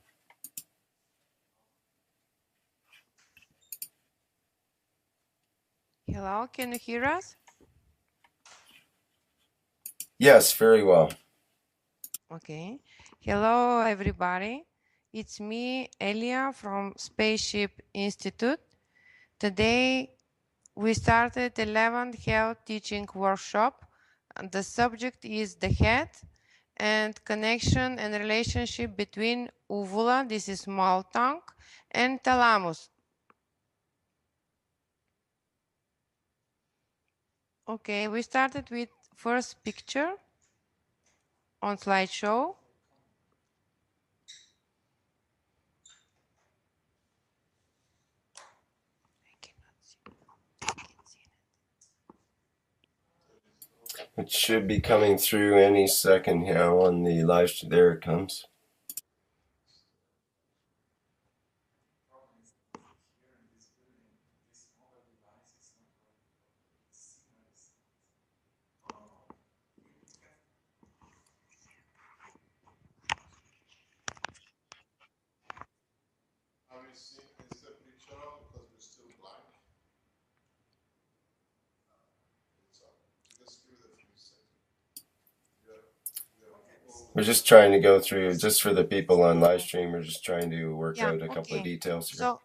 Hello, can you hear us? Yes, very well. Okay. Hello, everybody. It's me, Elia, from Spaceship Institute. Today, we started 11th Health Teaching Workshop. And the subject is the head and connection and relationship between uvula, this is small tongue, and thalamus. Okay, we started with first picture on slideshow. It should be coming through any second now on the live. There it comes. We're just trying to go through, just for the people on live stream, we're just trying to work out a couple of details here. So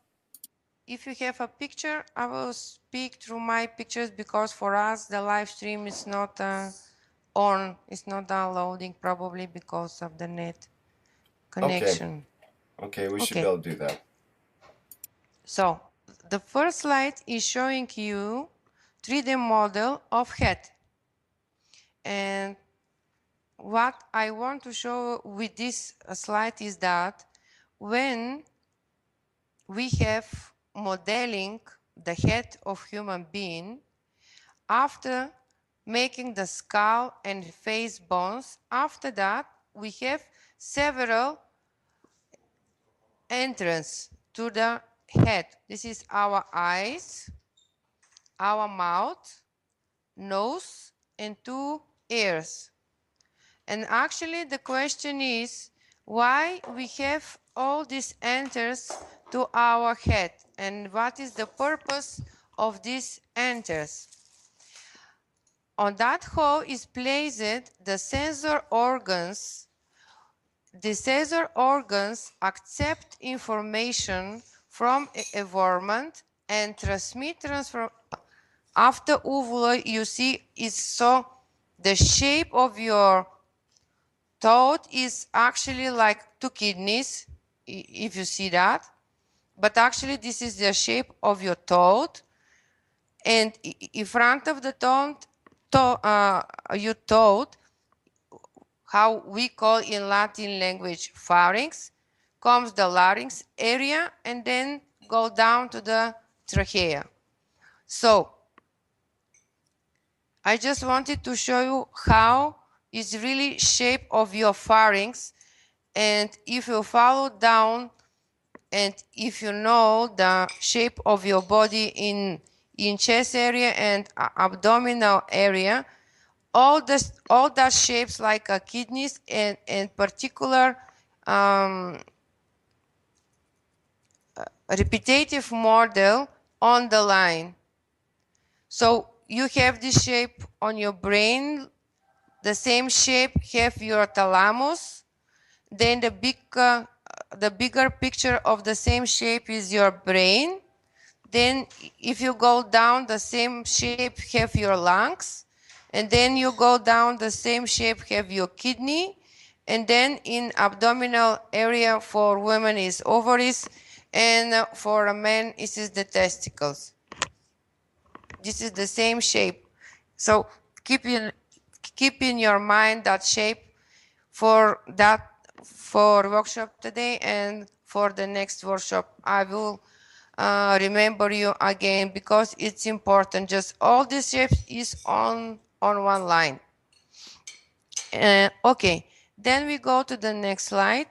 if you have a picture, I will speak through my pictures because for us the live stream is not on, it's not downloading probably because of the net connection. Okay, we should be able to do that. So the first slide is showing you 3D model of head. And what I want to show with this slide is that when we have modeling the head of human being, after making the skull and face bones, after that we have several entrances to the head. This is our eyes, our mouth, nose, and 2 ears. And actually the question is why we have all these enters to our head and what is the purpose of these enters. On that hole is placed the sensor organs. The sensor organs accept information from environment and transmit after uvula. You see is so the shape of your thought is actually like 2 kidneys, if you see that. But actually this is the shape of your thought. And in front of the thought, your thought, how we call in Latin language pharynx, comes the larynx area and then go down to the trachea. So I just wanted to show you how is really shape of your pharynx. And if you follow down and if you know the shape of your body in chest area and abdominal area, all that shapes like kidneys and particular repetitive model on the line. So you have this shape on your brain, the same shape have your thalamus. Then the bigger picture of the same shape is your brain. Then if you go down, the same shape have your lungs. And then you go down, the same shape have your kidney. And then in abdominal area for women is ovaries. And for a man, this is the testicles. This is the same shape. So keep in your mind that shape for workshop today and for the next workshop. I will remember you again because it's important. Just all these shapes is on one line. Okay, then we go to the next slide.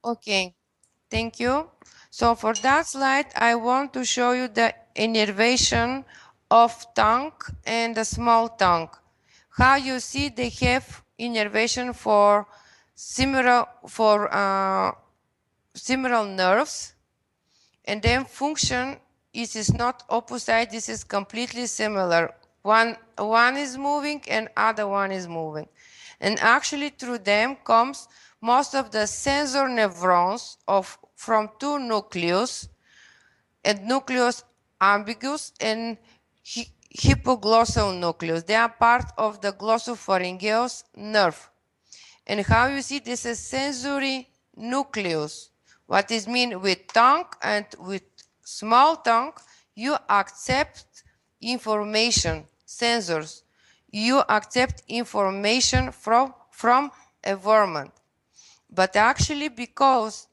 Okay, thank you. So for that slide, I want to show you the innervation of tongue and the small tongue. How you see they have innervation for similar nerves, and then function is not opposite. This is completely similar. One is moving and other one is moving, and actually through them comes most of the sensor neurons from two nucleus, and nucleus ambiguous and hypoglossal nucleus. They are part of the glossopharyngeal nerve. And how you see this is sensory nucleus. What is mean with tongue and with small tongue, you accept information, sensors. You accept information from environment. But actually because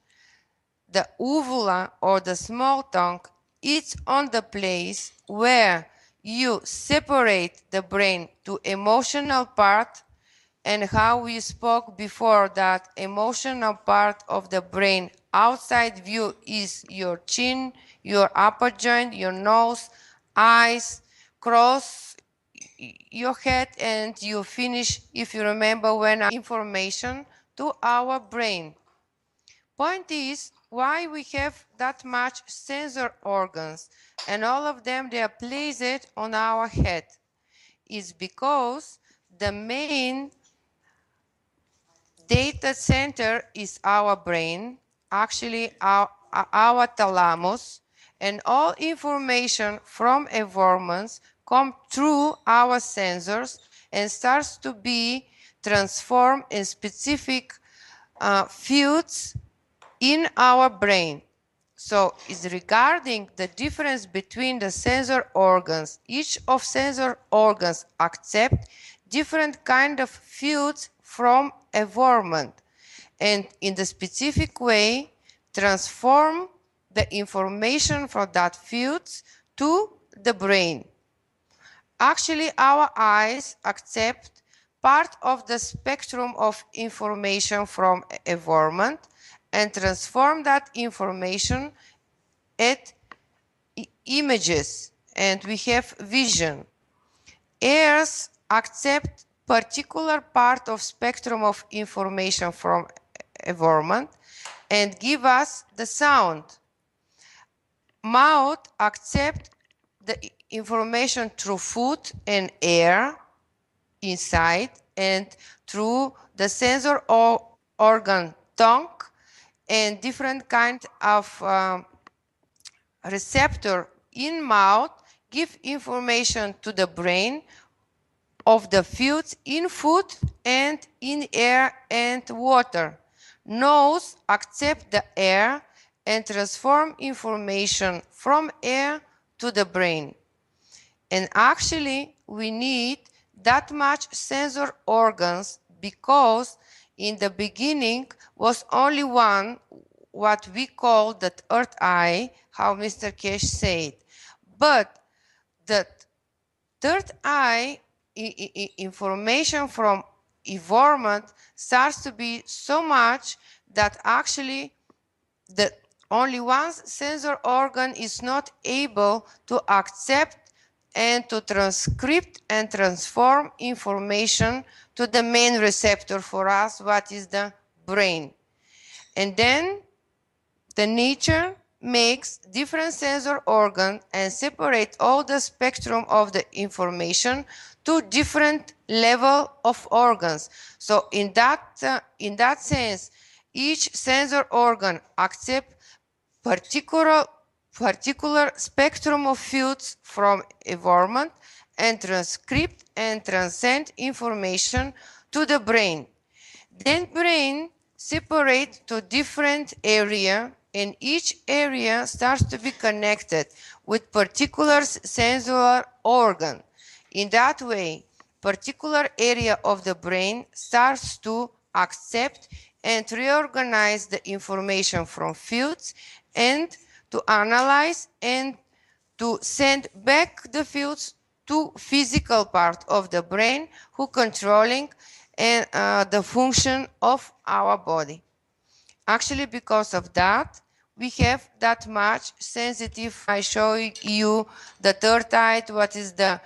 the uvula or the small tongue is on the place where you separate the brain to emotional part, and how we spoke before that emotional part of the brain outside view is your chin, your upper joint, your nose, eyes, cross your head, and you finish, if you remember, when information to our brain. Point is, why we have that much sensor organs and all of them they are placed on our head is because the main data center is our brain, actually our thalamus, and all information from environments come through our sensors and starts to be transformed in specific fields in our brain. So it's regarding the difference between the sensor organs. Each of sensor organs accept different kind of fields from environment, and in the specific way transform the information from that fields to the brain. Actually, our eyes accept part of the spectrum of information from environment and transform that information at images, and we have vision. Ears accept particular part of spectrum of information from environment and give us the sound. Mouth accept the information through food and air inside, and through the sensor organ tongue and different kind of receptor in mouth give information to the brain of the fields in food and in air and water. Nose accept the air and transform information from air to the brain. And actually we need that much sensor organs because in the beginning was only one, what we call the third eye, how Mr. Kesh said. But the third eye information from environment starts to be so much that actually the only one sensor organ is not able to accept and to transcript and transform information to the main receptor for us, what is the brain. And then the nature makes different sensor organs and separate all the spectrum of the information to different level of organs. So in that sense, each sensor organ accepts particular spectrum of fields from environment and transcript and transcend information to the brain. Then brain separate to different area, and each area starts to be connected with particular sensory organ. In that way, particular area of the brain starts to accept and reorganize the information from fields and to analyze and to send back the fields to physical part of the brain who controlling and the function of our body. Actually, because of that, we have that much sensitive. I show you the third eye, what is the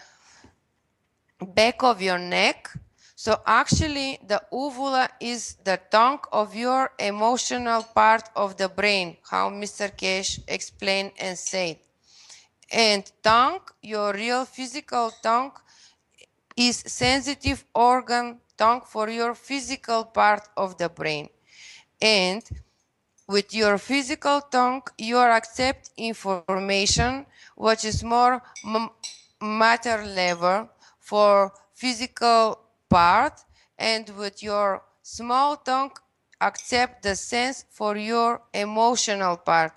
back of your neck. So actually the uvula is the tongue of your emotional part of the brain, how Mr. Cash explained and said. And tongue, your real physical tongue, is sensitive organ tongue for your physical part of the brain. And with your physical tongue, you accept information which is more matter level for physical part, and with your small tongue, accept the sense for your emotional part.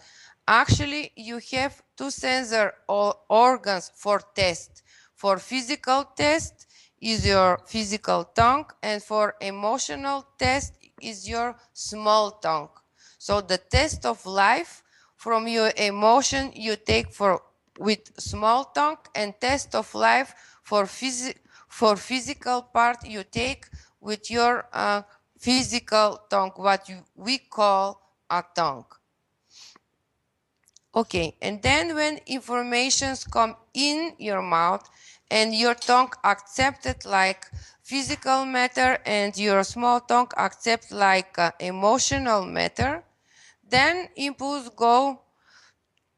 Actually, you have two sensor organs for test. For physical test is your physical tongue, and for emotional test is your small tongue. So the test of life from your emotion you take for with small tongue, and test of life for physical part you take with your physical tongue, what we call a tongue. Okay, and then when informations come in your mouth and your tongue accept it like physical matter and your small tongue accept like emotional matter, then impulse go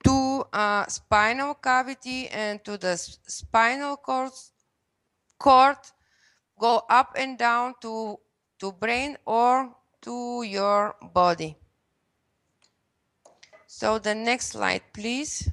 to spinal cavity and to the spinal cord, go up and down to brain or to your body. So the next slide, please.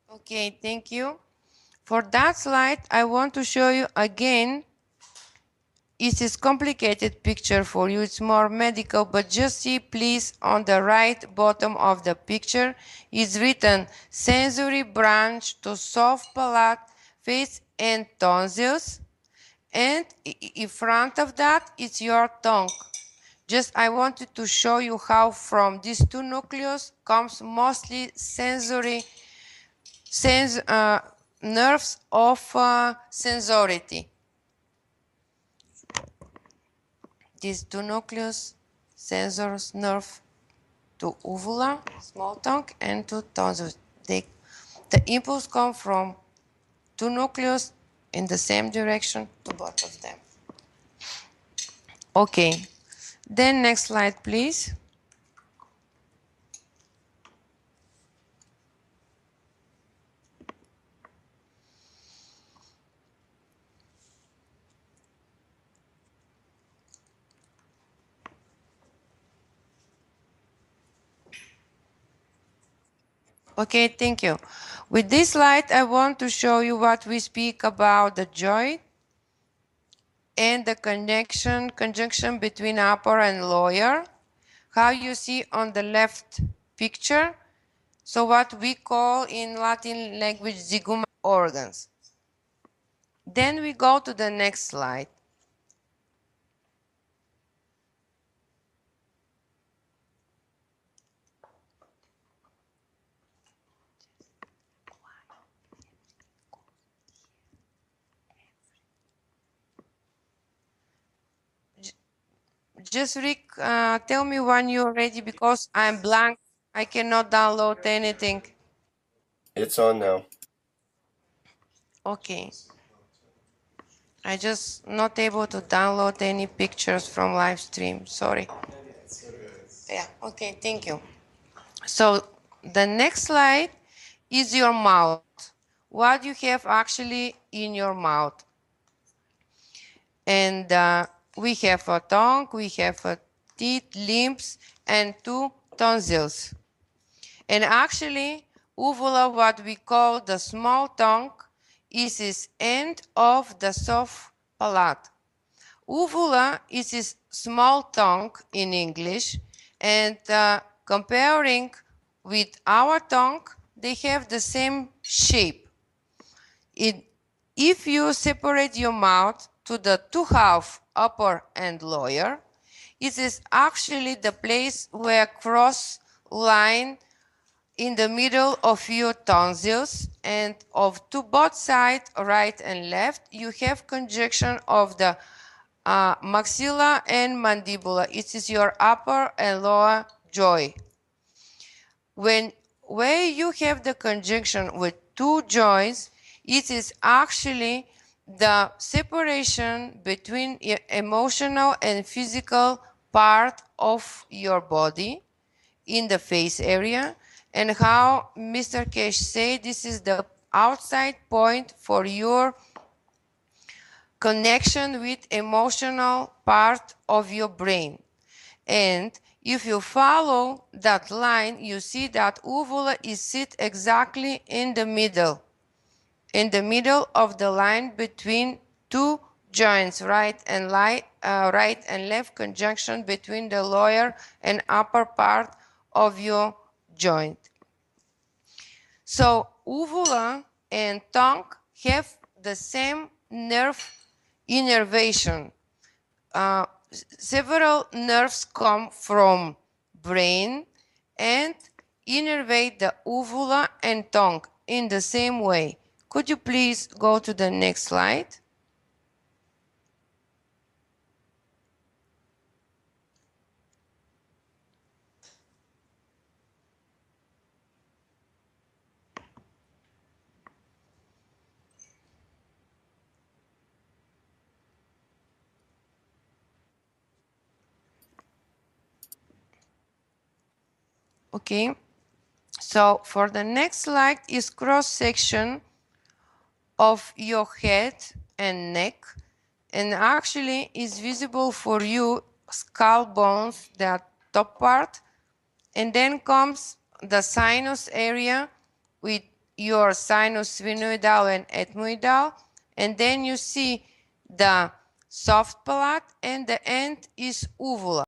Okay, thank you. For that slide, I want to show you again. It is complicated picture for you. It's more medical, but just see please on the right bottom of the picture is written sensory branch to soft palate, face and tonsils. And in front of that, it's your tongue. Just I wanted to show you how from these two nucleus comes mostly sensory nerves of sensority. These two nucleus, sensors, nerve to uvula, small tongue, and to tonsils. The impulse come from two nucleus in the same direction to both of them. Okay, then next slide, please. Okay, thank you. With this slide, I want to show you what we speak about the joy and the conjunction between upper and lower. How you see on the left picture, so what we call in Latin language zygoma organs. Then we go to the next slide. Just Rick, tell me when you're ready because I'm blank. I cannot download anything. It's on now. Okay. I just not able to download any pictures from live stream. Sorry. Yeah. Okay. Thank you. So the next slide is your mouth. What you have actually in your mouth. And we have a tongue, we have a teeth, limbs, and two tonsils. And actually, uvula, what we call the small tongue, is this end of the soft palate. Uvula is this small tongue in English, and comparing with our tongue, they have the same shape. If you separate your mouth to the two half, upper and lower, It is actually the place where cross line in the middle of your tonsils, and to both sides, right and left, you have conjunction of the maxilla and mandibula. It is your upper and lower jaw. Where you have the conjunction with two jaws, it is actually the separation between emotional and physical part of your body in the face area, and how Mr. Cash said, this is the outside point for your connection with emotional part of your brain. And if you follow that line, you see that uvula is sit exactly in the middle of the line between two joints, right and left conjunction between the lower and upper part of your joint. So uvula and tongue have the same nerve innervation. Several nerves come from brain and innervate the uvula and tongue in the same way. Could you please go to the next slide? Okay, so for the next slide is cross section of your head and neck, and actually is visible for you skull bones, that top part, and then comes the sinus area with your sinus sphenoidal and ethmoidal, and then you see the soft palate, and the end is uvula.